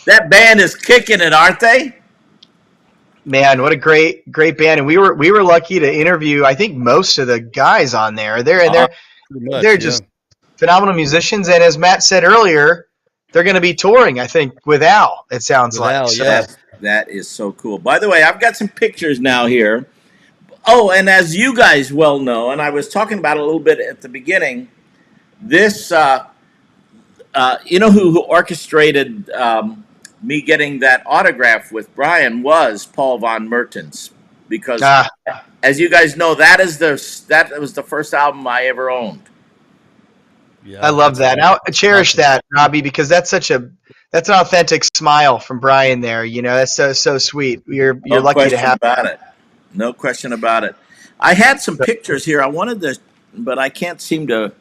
That band is kicking it, aren't they? Man, what a great band! And we were lucky to interview, I think, most of the guys on there. They're just phenomenal musicians. And as Matt said earlier, they're going to be touring, I think, with Al. It sounds like. Al, So, yeah. That is so cool. By the way, I've got some pictures now here. Oh, and as you guys well know, and I was talking about it a little bit at the beginning, this, you know who orchestrated me getting that autograph with Brian was Paul von Mertens, because as you guys know, that was the first album I ever owned. Yeah, I love that. I cherish that, Robbie, because that's an authentic smile from Brian there. You know, that's so sweet. You're lucky to have it. No question about it. I had some pictures here. I wanted to, but I can't seem to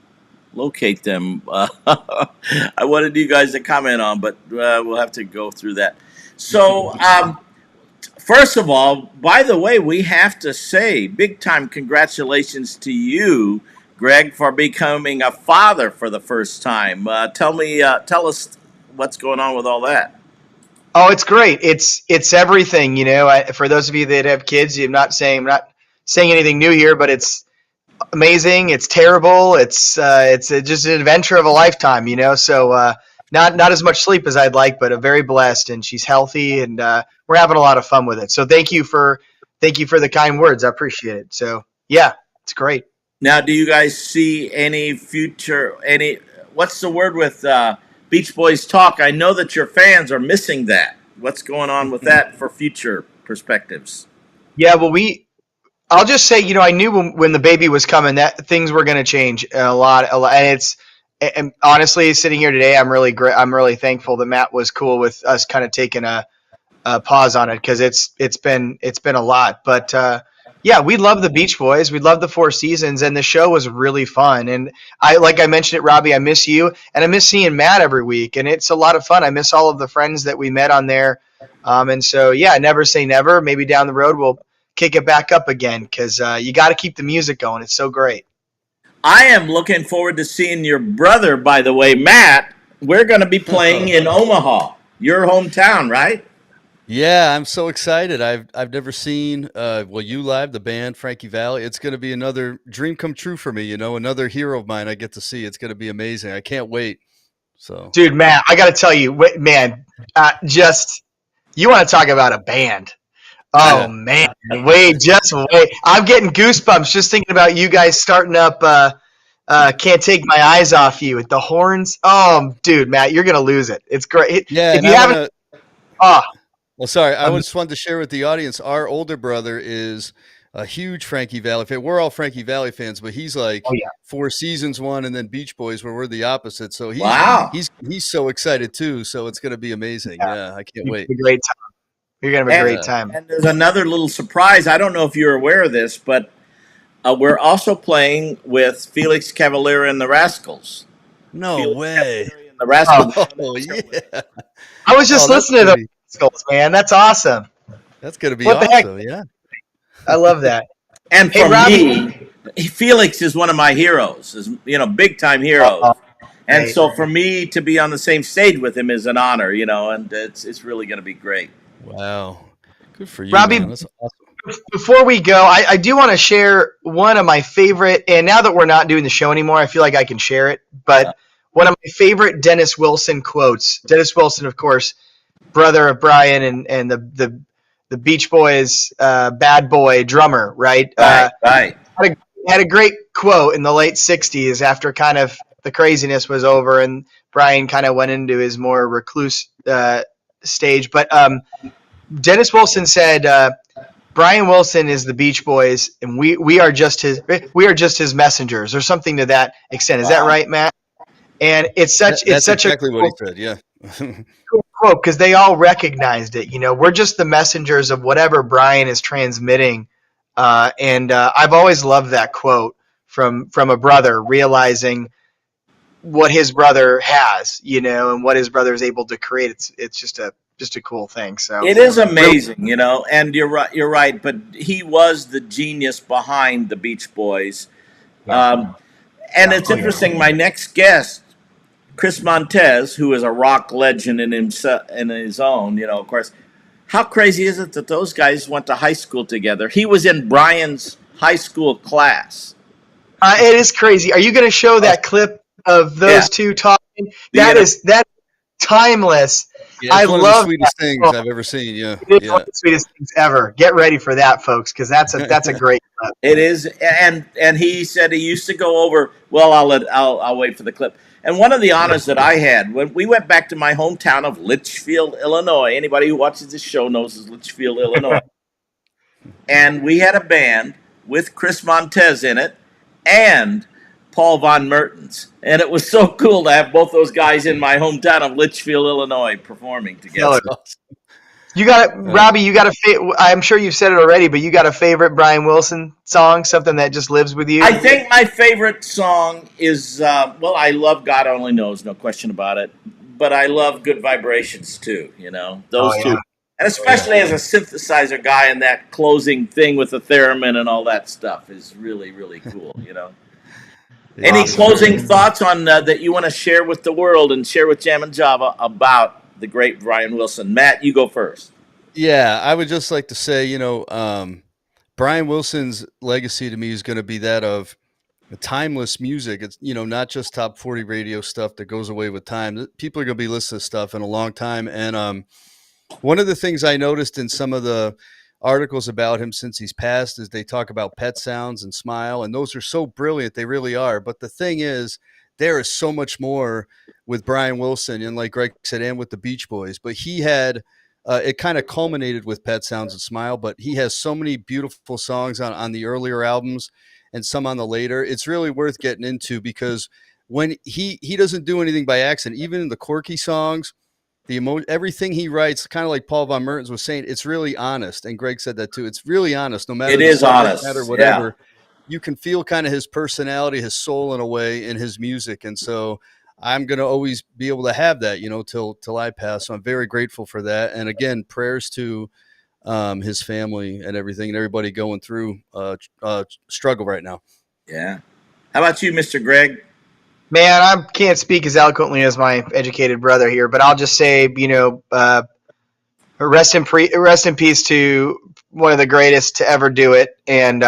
locate them. I wanted you guys to comment on, but we'll have to go through that. So, first of all, by the way, we have to say big time congratulations to you, Greg, for becoming a father for the first time. Tell us what's going on with all that. Oh, it's great. It's everything, you know. For those of you that have kids, I'm not saying anything new here, but it's amazing. It's terrible. It's just an adventure of a lifetime, you know. So not as much sleep as I'd like, but very blessed, and she's healthy, and we're having a lot of fun with it. So thank you for the kind words. I appreciate it. So yeah, it's great. Now, do you guys see any future? What's the word with Beach Boys talk? I know that your fans are missing that. What's going on with that for future perspectives? Yeah, well, I'll just say, you know, I knew when the baby was coming that things were going to change a lot, and honestly, sitting here today, I'm really thankful that Matt was cool with us kind of taking a pause on it, because it's been a lot, but yeah, we love the Beach Boys. We love the Four Seasons, and the show was really fun. And like I mentioned it, Robbie, I miss you, and I miss seeing Matt every week, and it's a lot of fun. I miss all of the friends that we met on there, and so yeah, never say never. Maybe down the road we'll kick it back up again, because you got to keep the music going. It's so great. I am looking forward to seeing your brother. By the way, Matt, we're going to be playing in Omaha, your hometown, right? Yeah, I'm so excited. I've never seen you live, the band Frankie Valli. It's going to be another dream come true for me, you know, another hero of mine I get to see. It's going to be amazing. I can't wait. So, dude, Matt, I got to tell you, man, you want to talk about a band. Oh man, wait. I'm getting goosebumps just thinking about you guys starting up Can't Take My Eyes Off You with the horns. Oh, dude, Matt, you're going to lose it. It's great. Yeah, if you haven't well, sorry, I just wanted to share with the audience. Our older brother is a huge Frankie Valli fan. We're all Frankie Valli fans, but he's like Four Seasons one, and then Beach Boys, where we're the opposite. So he's so excited too. So it's going to be amazing. Yeah, I can't wait. It's a great time. You're going to have a great time. And there's another little surprise. I don't know if you're aware of this, but we're also playing with Felix Cavaliere and the Rascals. No way. The Rascals. Oh, yeah. I was just listening to the Rascals, man. That's awesome. That's going to be awesome. Yeah. I love that. And for me, Felix is one of my heroes, big time heroes. And so for me to be on the same stage with him is an honor, and it's really going to be great. Wow. Good for you, Robbie. Man. That's awesome. Before we go, I do want to share one of my favorite, and now that we're not doing the show anymore, I feel like I can share it, but one of my favorite Dennis Wilson quotes. Dennis Wilson, of course, brother of Brian and the Beach Boys bad boy drummer, right? Right. Had a great quote in the late 60s after kind of the craziness was over and Brian kind of went into his more recluse stage. But Dennis Wilson said, Brian Wilson is the Beach Boys, and we are just his messengers, or something to that extent. Is that right, Matt? And it's such exactly what he said. Yeah. Cool quote, because they all recognized it. We're just the messengers of whatever Brian is transmitting, and I've always loved that quote from a brother realizing what his brother has, and what his brother is able to create. It's just a cool thing. So it is amazing, and you're right. But he was the genius behind the Beach Boys. And it's interesting. My next guest Chris Montez, who is a rock legend in his own, of course. How crazy is it that those guys went to high school together? He was in Brian's high school class. It is crazy. Are you going to show that clip of those two talking? That's timeless. Yeah, it's one of the sweetest things I've ever seen. Yeah, it's one of the sweetest things ever. Get ready for that, folks, because that's a great clip. It is, and he said he used to go over. Well, I'll wait for the clip. And one of the honors that I had when we went back to my hometown of Litchfield, Illinois. Anybody who watches this show knows it's Litchfield, Illinois. And we had a band with Chris Montez in it and Paul von Mertens. And it was so cool to have both those guys in my hometown of Litchfield, Illinois, performing together. You got Robbie. You got I'm sure you've said it already, but you got a favorite Brian Wilson song, something that just lives with you. I think my favorite song is I love God Only Knows, no question about it. But I love Good Vibrations too. Those two, and especially as a synthesizer guy, and that closing thing with the theremin and all that stuff is really, really cool. Any closing thoughts on that you want to share with the world and share with Jam and Java about the great Brian Wilson? Matt, you go first. Yeah, I would just like to say, Brian Wilson's legacy to me is going to be that of timeless music. It's, not just top 40 radio stuff that goes away with time. People are going to be listening to stuff in a long time. And one of the things I noticed in some of the articles about him since he's passed is they talk about pet sounds and smile. And those are so brilliant. They really are. But the thing is, there is so much more with Brian Wilson, and like Greg said, and with the Beach Boys. But he had, it kind of culminated with Pet Sounds and Smile, but he has so many beautiful songs on the earlier albums and some on the later. It's really worth getting into because when he doesn't do anything by accident, even in the quirky songs, everything he writes, kind of like Paul von Mertens was saying, it's really honest. And Greg said that too. It's really honest, no matter it is honest, matter whatever. Yeah. You can feel kind of his personality, his soul in a way in his music. And so I'm going to always be able to have that, till I pass. So I'm very grateful for that. And again, prayers to his family and everything and everybody going through struggle right now. Yeah. How about you, Mr. Greg? Man, I can't speak as eloquently as my educated brother here, but I'll just say, rest in peace to one of the greatest to ever do it. And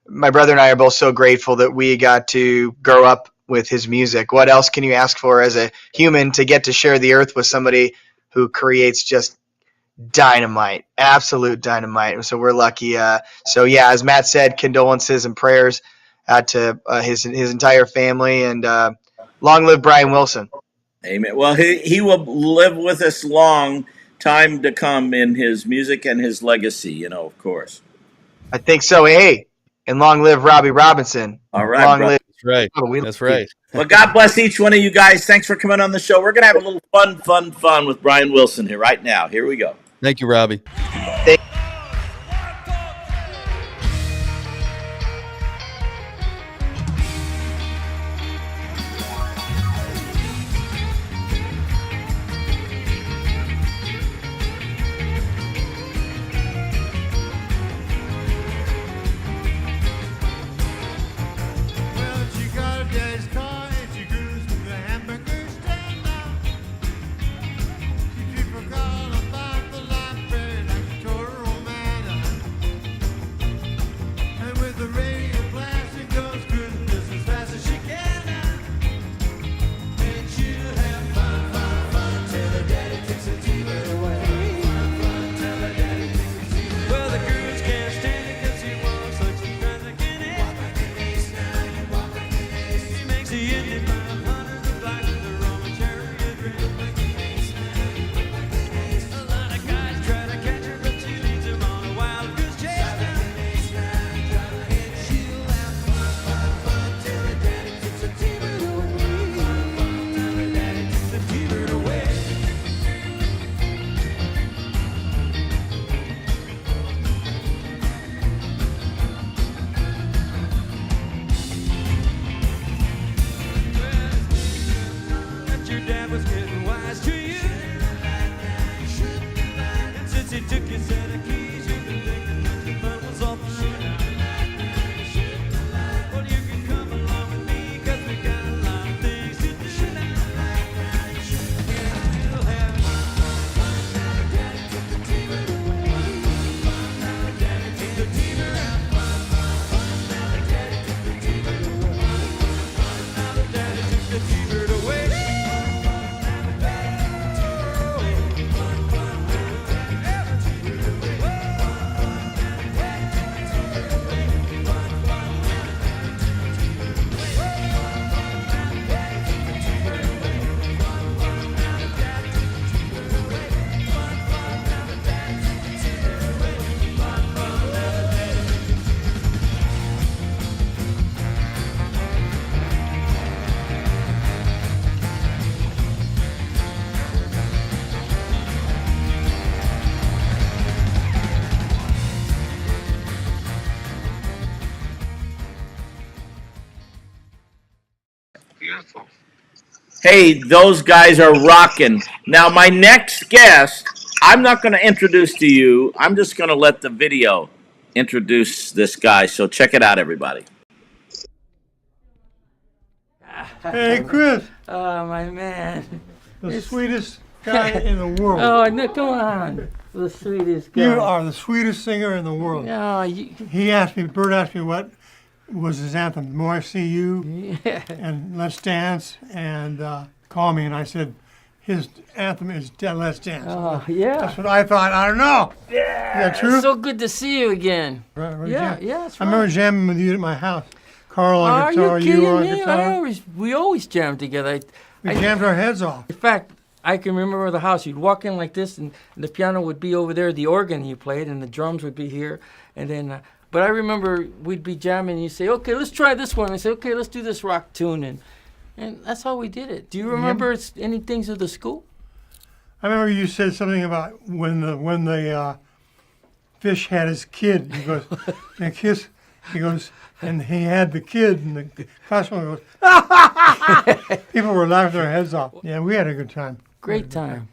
my brother and I are both so grateful that we got to grow up with his music. What else can you ask for as a human to get to share the earth with somebody who creates just dynamite, absolute dynamite? So we're lucky. As Matt said, condolences and prayers to his entire family, and long live Brian Wilson. Amen. Well, he will live with us long time to come in his music and his legacy, of course. I think so. Hey, and long live Robbie Robinson. All right. Long live. That's right. That's right. Well, God bless each one of you guys. Thanks for coming on the show. We're going to have a little fun with Brian Wilson here right now. Here we go. Thank you, Robbie. Hey, those guys are rocking. Now, my next guest, I'm not going to introduce to you. I'm just going to let the video introduce this guy. So check it out, everybody. Hey, Chris. Oh, my man. The sweetest guy in the world. Oh, no, come on. The sweetest guy. You are the sweetest singer in the world. No, He asked me, Bert asked me what was his anthem. More I See You, and Let's Dance, and Call Me. And I said, his anthem is Let's Dance. Oh, yeah. That's what I thought. I don't know. Yeah. Is that true? It's so good to see you again. Right, Yeah, that's I right. remember jamming with you at my house. Carl on Are guitar, you kidding you on me? guitar. We always jam together. We jammed our heads off. In fact, I can remember the house. You'd walk in like this, and the piano would be over there, the organ you played, and the drums would be here. And then, but I remember we'd be jamming, and you'd say, okay, let's try this one. I say, okay, let's do this rock tune. And that's how we did it. Do you remember any things of the school? I remember you said something about when the fish had his kid. He goes, he goes, and he had the kid, and the classroom goes, people were laughing their heads off. Yeah, we had a good time. Great time.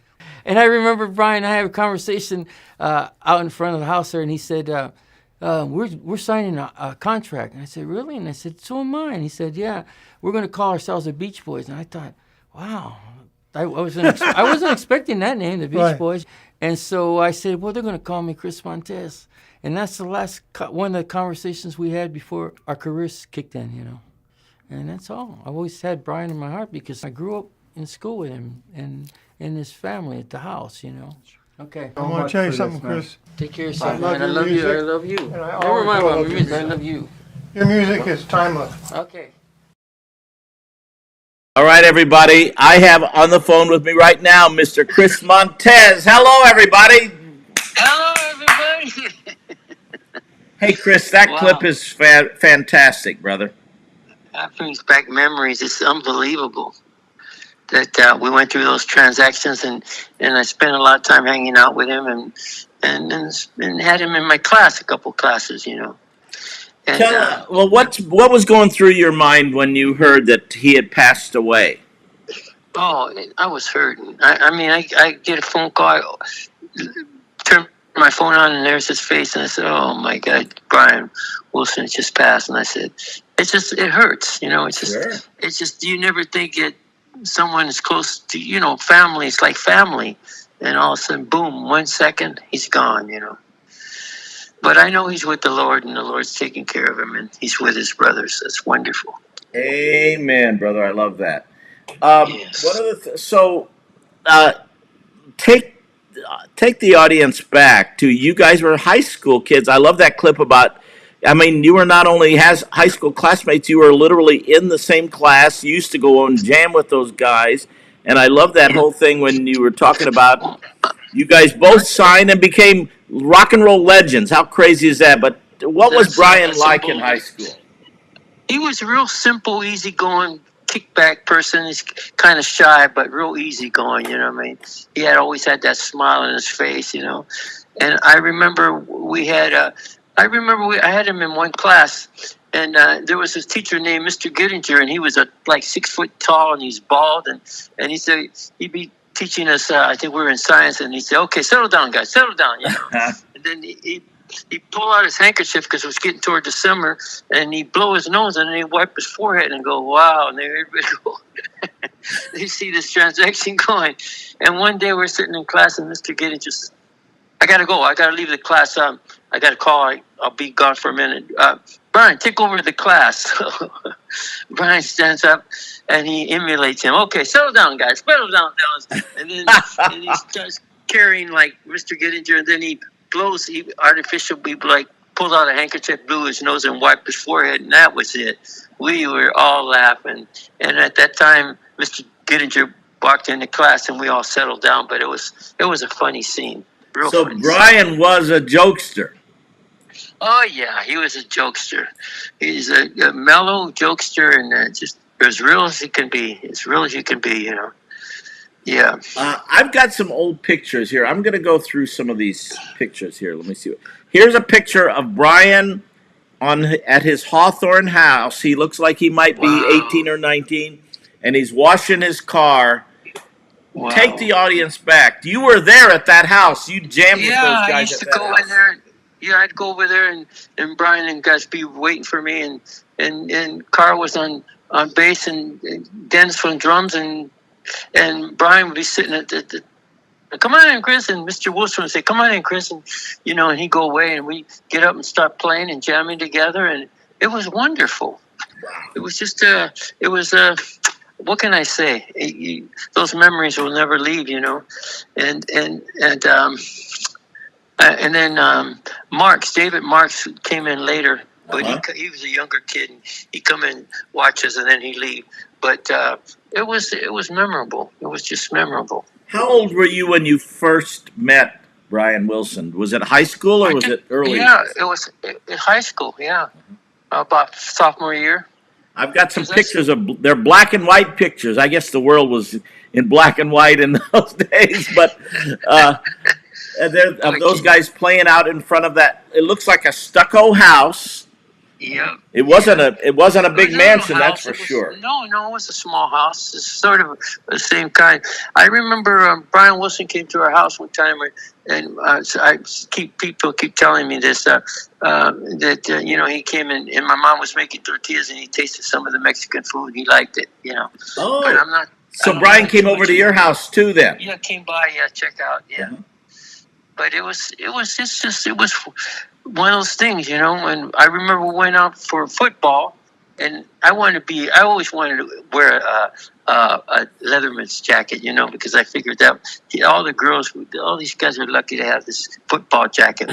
And I remember, Brian, I had a conversation out in front of the house there, and he said, we're signing a contract. And I said, really? And I said, so am I. And he said, yeah, we're going to call ourselves the Beach Boys. And I thought, wow, I wasn't expecting that name, the Beach Boys. And so I said, well, they're going to call me Chris Montez. And that's the last one of the conversations we had before our careers kicked in, you know. And that's all. I've always had Brian in my heart because I grew up in school with him and in his family at the house, you know. Okay. I want to tell you something, Chris. Take care of yourself, man. I love you. I love you. Never mind about your music. I love you. Your music is timeless. Okay. All right, everybody. I have on the phone with me right now Mr. Chris Montez. Hello, everybody. Hello, everybody. Hey, Chris, that clip is fantastic, brother. That brings back memories. It's unbelievable that we went through those transactions, and I spent a lot of time hanging out with him and had him in my class, a couple classes, you know. And, well, what was going through your mind when you heard that he had passed away? Oh, I was hurting. I get a phone call, I turn my phone on, and there's his face, and I said, oh, my God, Brian Wilson just passed. And I said, it hurts, you know. It's just, you never think someone is close to, you know, family. It's like family. And all of a sudden, boom, 1 second, he's gone, you know. But I know he's with the Lord, and the Lord's taking care of him, and he's with his brothers. That's wonderful. Amen, brother. I love that. Yes. One other so take the audience back to you guys were high school kids. I love that clip about, I mean, you were not only high school classmates, you were literally in the same class. You used to go and jam with those guys. And I love that whole thing when you were talking about you guys both signed and became rock and roll legends. How crazy is that? But what was Brian like in high school? He was a real simple, easygoing, kickback person. He's kind of shy, but real easygoing, you know what I mean? He always had that smile on his face, you know. And I remember I had him in one class, and there was this teacher named Mr. Gittinger, and he was like 6 foot tall, and he's bald, and he said he'd be teaching us. I think we were in science, and he'd say, "Okay, settle down, guys, settle down," you know. And then he pull out his handkerchief because it was getting toward the summer, and he blow his nose, and then he wipe his forehead and go, "Wow!" And everybody go, they see this transaction going. And one day we're sitting in class, and Mr. Gittinger just, I gotta go. I gotta leave the class. I got a call. I'll be gone for a minute. Brian, take over the class. Brian stands up and he emulates him. Okay, settle down, guys. Settle down. And then and he starts carrying like Mr. Gittinger, and then he blows. He artificially like pulled out a handkerchief, blew his nose, and wiped his forehead, and that was it. We were all laughing. And at that time, Mr. Gittinger walked into class, and we all settled down. But it was a funny scene. So Brian was a jokester. Oh, yeah, he was a jokester. He's a mellow jokester, and just as real as he can be. As real as you can be, you know. Yeah. I've got some old pictures here. I'm going to go through some of these pictures here. Let me see. Here's a picture of Brian at his Hawthorne house. He looks like he might be 18 or 19. and he's washing his car. Wow. Take the audience back. You were there at that house. You jammed with those guys. I used to at that go house. in there. Yeah, I'd go over there, and Brian and guys be waiting for me, and Carl was on bass, and Dennis on drums, and Brian would be sitting at the come on in, Chris, and Mr. Wilson would say, come on in, Chris, and and he'd go away, and we get up and start playing and jamming together, and it was wonderful. It was just what can I say? Those memories will never leave, and then David Marks came in later, but he was a younger kid, and he'd come in, watch us, and then he'd leave. But it was memorable. It was just memorable. How old were you when you first met Brian Wilson? Was it high school or was it early? Yeah, it was in high school. Yeah, about sophomore year. I've got some pictures they're black and white pictures. I guess the world was in black and white in those days, but of those guys playing out in front of that. It looks like a stucco house. Yeah. It wasn't a big mansion, that's for sure. No, it was a small house. It's sort of the same kind. I remember Brian Wilson came to our house one time, and people keep telling me this that he came in, and my mom was making tortillas, and he tasted some of the Mexican food, and he liked it, Oh. But I'm not. So Brian came over to your house too, then? Yeah, came by. Yeah, check out. Yeah. Mm-hmm. But it was one of those things, and I remember we went out for football, and I always wanted to wear a Leatherman's jacket, because I figured that all these guys are lucky to have this football jacket.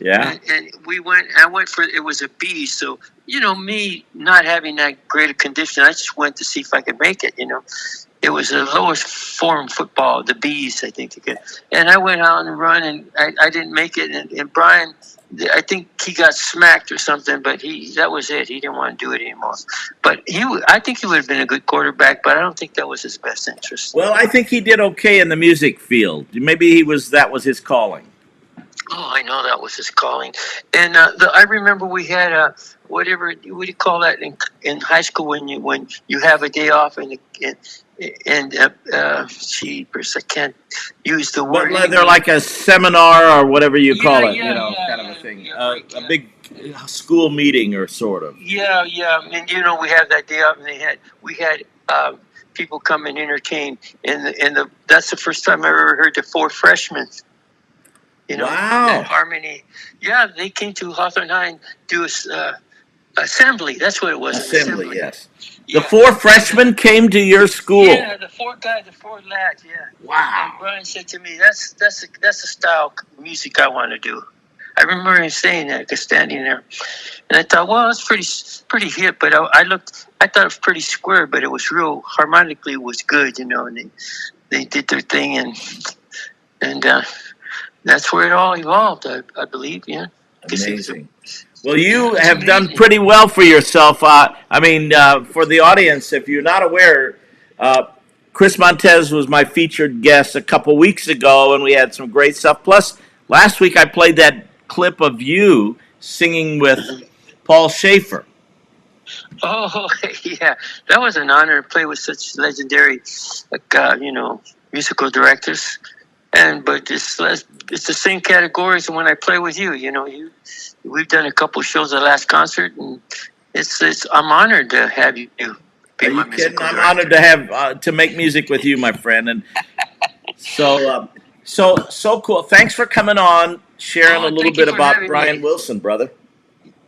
Yeah. And it was a B, so, me not having that great a condition, I just went to see if I could make it, It was the lowest form football, the B's, I think. And I went out and run, and I didn't make it. And Brian, I think he got smacked or something, but that was it. He didn't want to do it anymore. But I think he would have been a good quarterback, but I don't think that was his best interest. Well, I think he did okay in the music field. Maybe that was his calling. Oh, I know that was his calling. And I remember we had what do you call that in high school when you have a day off and jeepers, I can't use the word. But they're like a seminar or whatever you call it, kind of a thing. A big school meeting or sort of. Yeah. And we had that day off, and we had people come and entertain, and that's the first time I ever heard the four freshmen. Wow. Harmony. Yeah, they came to Hawthorne High and do assembly. That's what it was. Assembly, yes. The four freshmen came to your school. Yeah, the four lads. Yeah. Wow. And Brian said to me, "That's the style of music I want to do." I remember him saying that, just standing there, and I thought, well, it's pretty hip. But I thought it was pretty square, but it was real harmonically. It was good, And they did their thing, and that's where it all evolved. I believe. Yeah. Amazing. Well, you have done pretty well for yourself. For the audience, if you're not aware, Chris Montez was my featured guest a couple weeks ago, and we had some great stuff. Plus, last week I played that clip of you singing with Paul Schaefer. Oh, yeah. That was an honor to play with such legendary, musical directors. But it's the same category as when I play with you. We've done a couple shows at last concert, and I'm honored to have you be my musical director. I'm honored to have to make music with you, my friend, and so cool. Thanks for coming on, sharing a little bit about Brian Wilson, brother.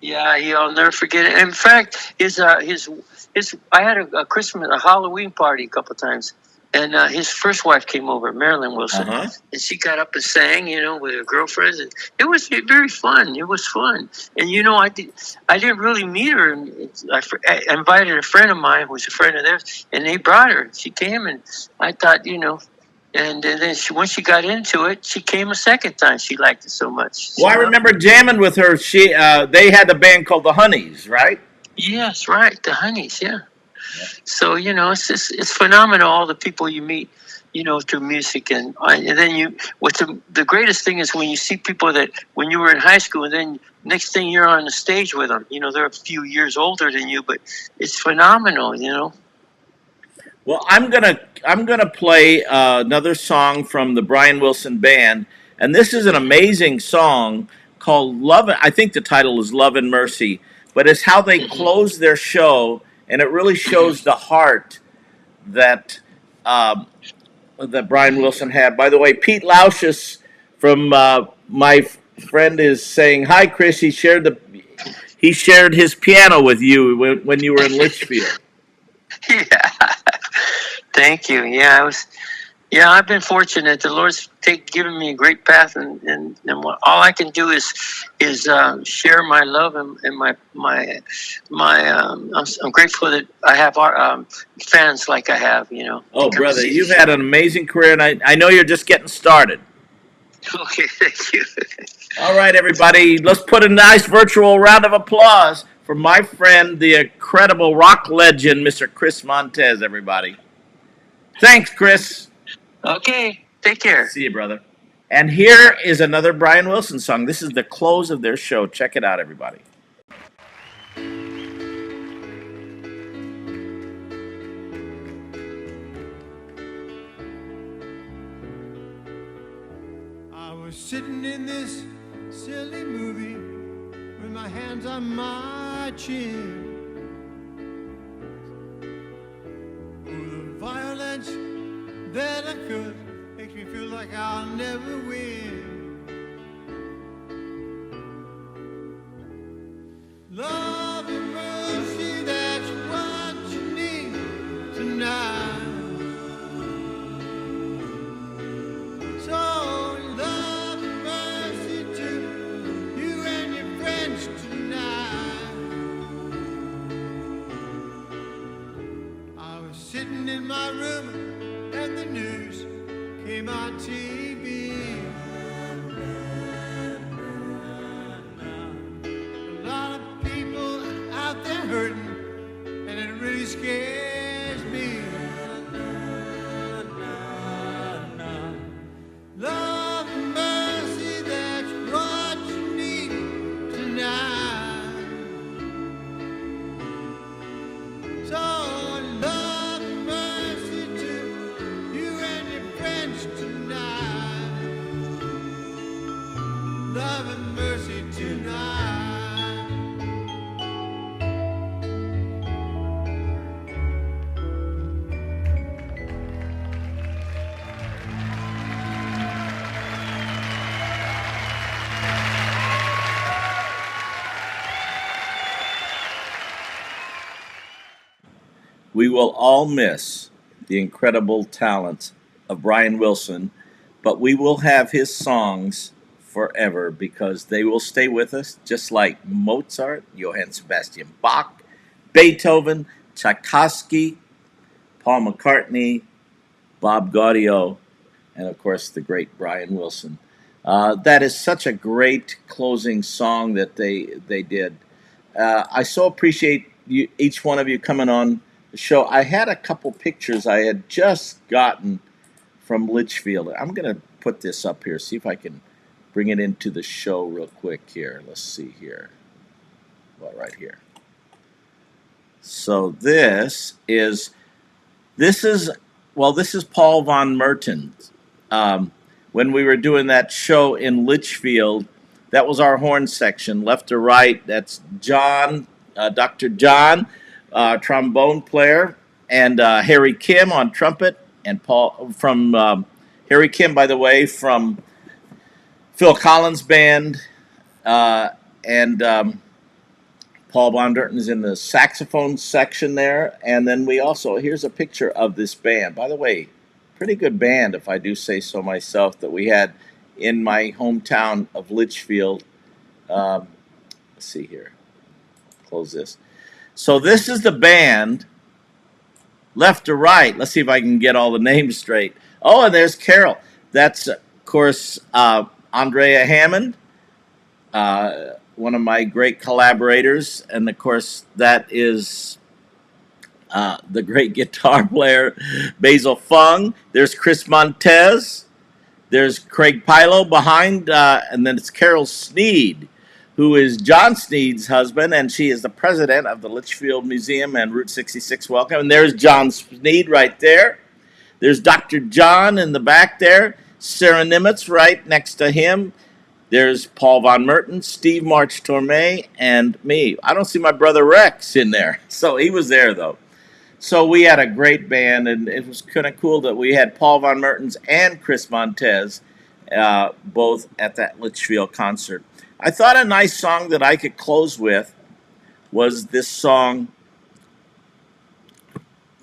Yeah, I'll never forget it. In fact, I had a Halloween party a couple times. And his first wife came over, Marilyn Wilson, and she got up and sang, with her girlfriends, and it was very fun. It was fun, and I didn't really meet her. I invited a friend of mine who was a friend of theirs, and they brought her. She came, and I thought, and then once she got into it, she came a second time. She liked it so much. Well, I remember jamming with her. They had a band called the Honeys, right? Yes, right, the Honeys, yeah. So it's phenomenal, all the people you meet, through music, and then the greatest thing is when you see people that when you were in high school, and then next thing you're on the stage with them. They're a few years older than you, but it's phenomenal. Well, I'm gonna play another song from the Brian Wilson Band, and this is an amazing song called "Love." I think the title is "Love and Mercy," but it's how they close their show, and it really shows the heart that um, that Brian Wilson had. By the way, Pete Lauschus from my friend is saying hi, Chris. He shared his piano with you when you were in Litchfield. Yeah. Thank you. Yeah, I've been fortunate. The Lord's given me a great path, and all I can do is share my love and I'm grateful that I have our fans like I have. You know. Oh, brother, you've had an amazing career, and I know you're just getting started. Okay, thank you. All right, everybody, let's put a nice virtual round of applause for my friend, the incredible rock legend, Mr. Chris Montez, everybody. Thanks, Chris. Okay, take care. See you, brother. And here is another Brian Wilson song. This is the close of their show. Check it out, everybody. I was sitting in this silly movie with my hands on my chin. Oh, the violence that occurred makes me feel like I'll never win. Love and mercy, that's what you need tonight. So love and mercy to you and your friends tonight. I was sitting in my room and the news came on TV. A lot of people out there hurting, and it really scares me. Love and mercy, that's what you need tonight. So love and mercy to you and your friends tonight. Love and mercy tonight. We will all miss the incredible talents of Brian Wilson, but we will have his songs forever because they will stay with us, just like Mozart, Johann Sebastian Bach, Beethoven, Tchaikovsky, Paul McCartney, Bob Gaudio, and of course the great Brian Wilson. That is such a great closing song that they did. I so appreciate you, each one of you coming on the show. I had a couple pictures I had just gotten from Litchfield. I'm going to put this up here, see if I can bring it into the show real quick here. Let's see here. Well, right here. So this is Paul von Merren. When we were doing that show in Litchfield, that was our horn section, left to right. That's John, Dr. John, trombone player, and Harry Kim on trumpet, and Paul from Harry Kim, by the way, from Phil Collins' band, and Paul von Merren is in the saxophone section there. And then we also, here's a picture of this band. By the way, pretty good band, if I do say so myself, that we had in my hometown of Litchfield. Let's see here. Close this. So this is the band, left to right. Let's see if I can get all the names straight. Oh, and there's Carol. That's, of course, Andrea Hammond, one of my great collaborators. And, of course, that is the great guitar player, Basil Fung. There's Chris Montez. There's Craig Pilo behind, and then it's Carol Sneed, who is John Sneed's husband, and she is the president of the Litchfield Museum and Route 66 Welcome. And there's John Sneed right there. There's Dr. John in the back there. Sarah Nimitz right next to him. There's Paul von Merren, Steve March Torme, and me. I don't see my brother Rex in there. So he was there, though. So we had a great band, and it was kind of cool that we had Paul von Mertens and Chris Montez both at that Litchfield concert. I thought a nice song that I could close with was this song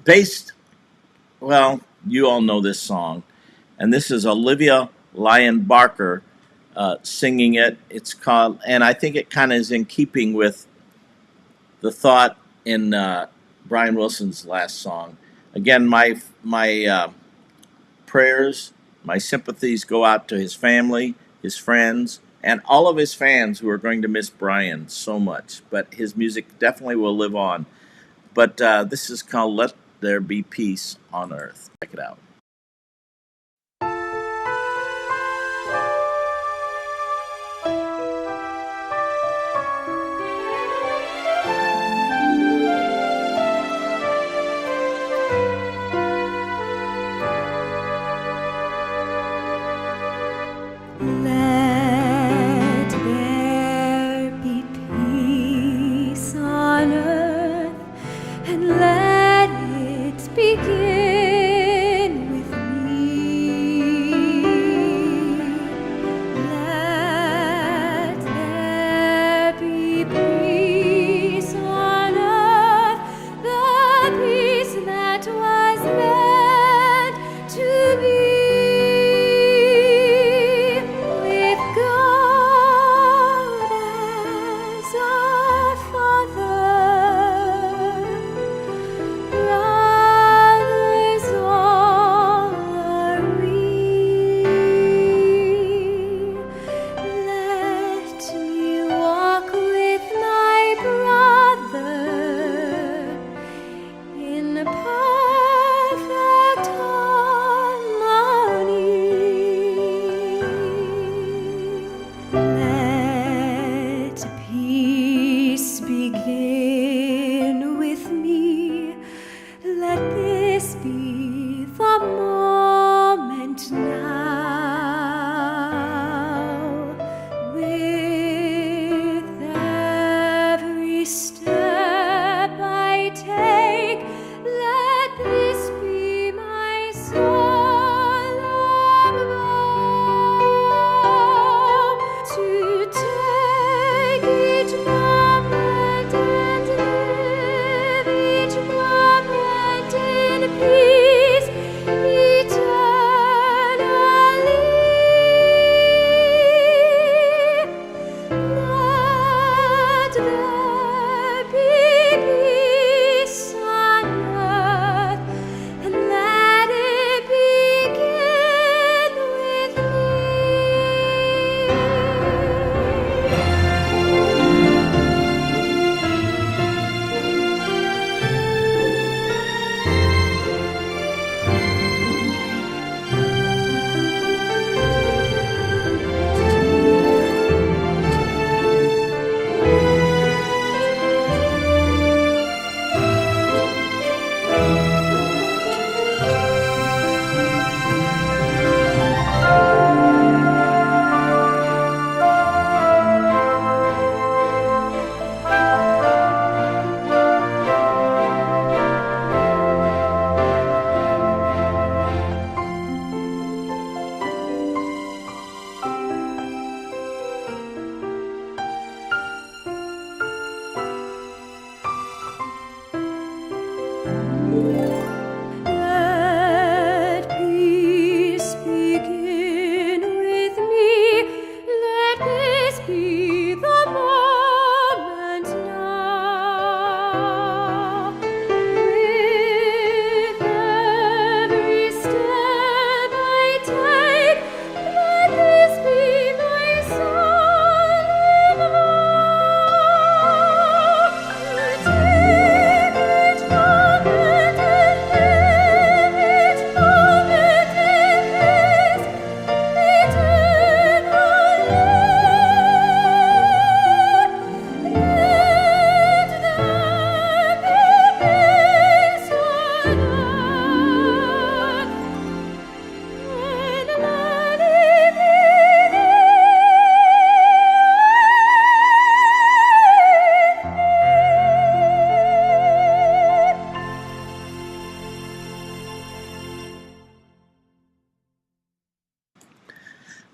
based, well, you all know this song, and this is Olivia Lyon Barker singing it. It's called, and I think it kind of is in keeping with the thought in Brian Wilson's last song. Again, my prayers, my sympathies go out to his family, his friends, and all of his fans who are going to miss Brian so much. But his music definitely will live on. But this is called Let There Be Peace on Earth. Check it out. Let there be peace on earth, and let it begin with me. Let there be peace on earth, the peace that was meant to be.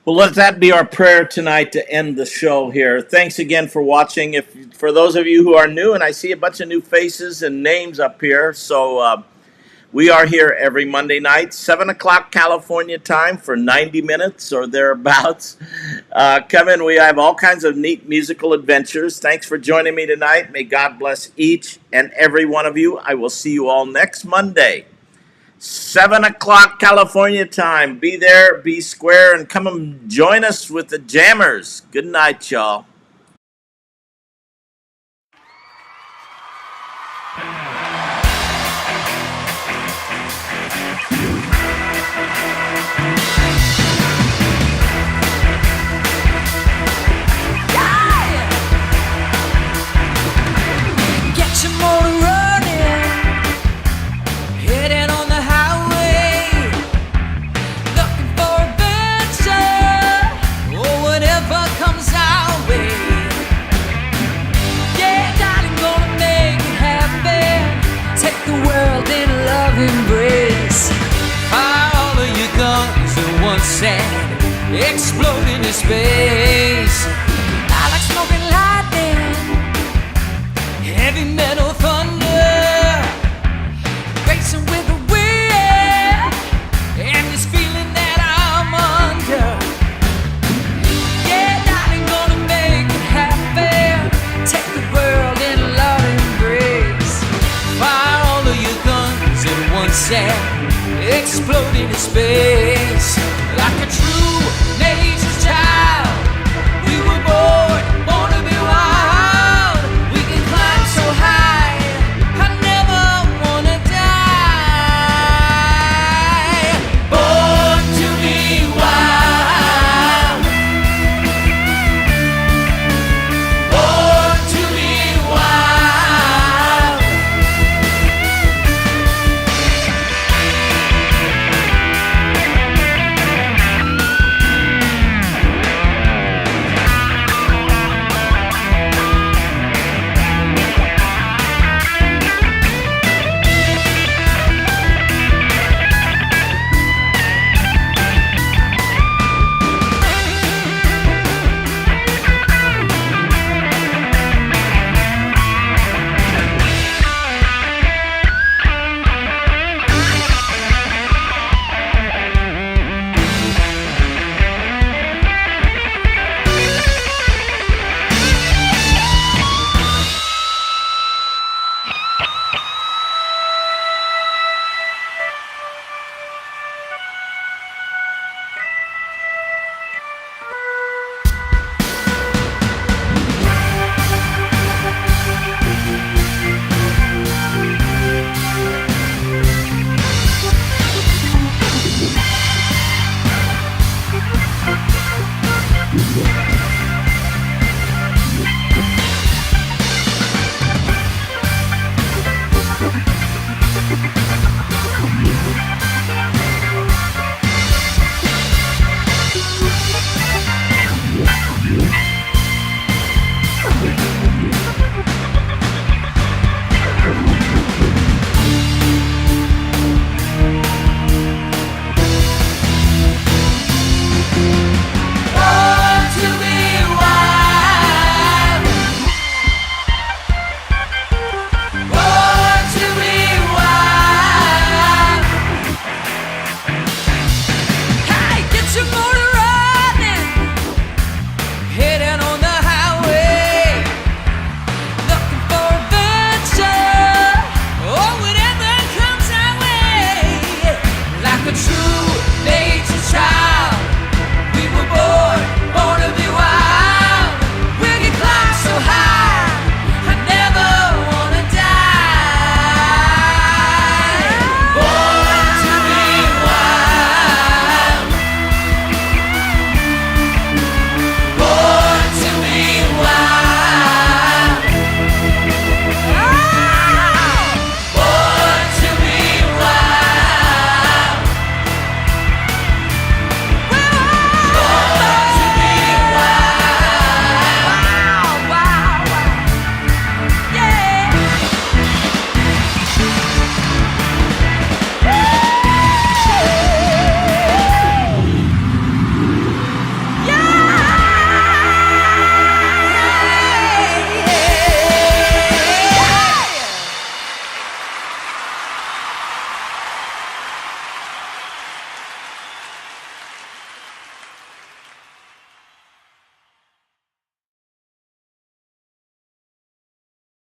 Well, let that be our prayer tonight to end the show here. Thanks again for watching. For those of you who are new, and I see a bunch of new faces and names up here, so we are here every Monday night, 7 o'clock California time for 90 minutes or thereabouts. Come in. We have all kinds of neat musical adventures. Thanks for joining me tonight. May God bless each and every one of you. I will see you all next Monday. 7 o'clock California time. Be there, be square, and come and join us with the Jammers. Good night, y'all. Get your motor running, heading on the highway, looking for adventure, or whatever comes our way. Yeah, darling, gonna make it happen. Take the world in a love embrace. Fire all of your guns at once and explode into space. I like smoking lightning, heavy metal thunder, racing with the wind, and this feeling that I'm under. Yeah, darling, gonna make it happen. Take the world in a love embrace. Fire all of your guns at once and explode into space. Like a true nature's child.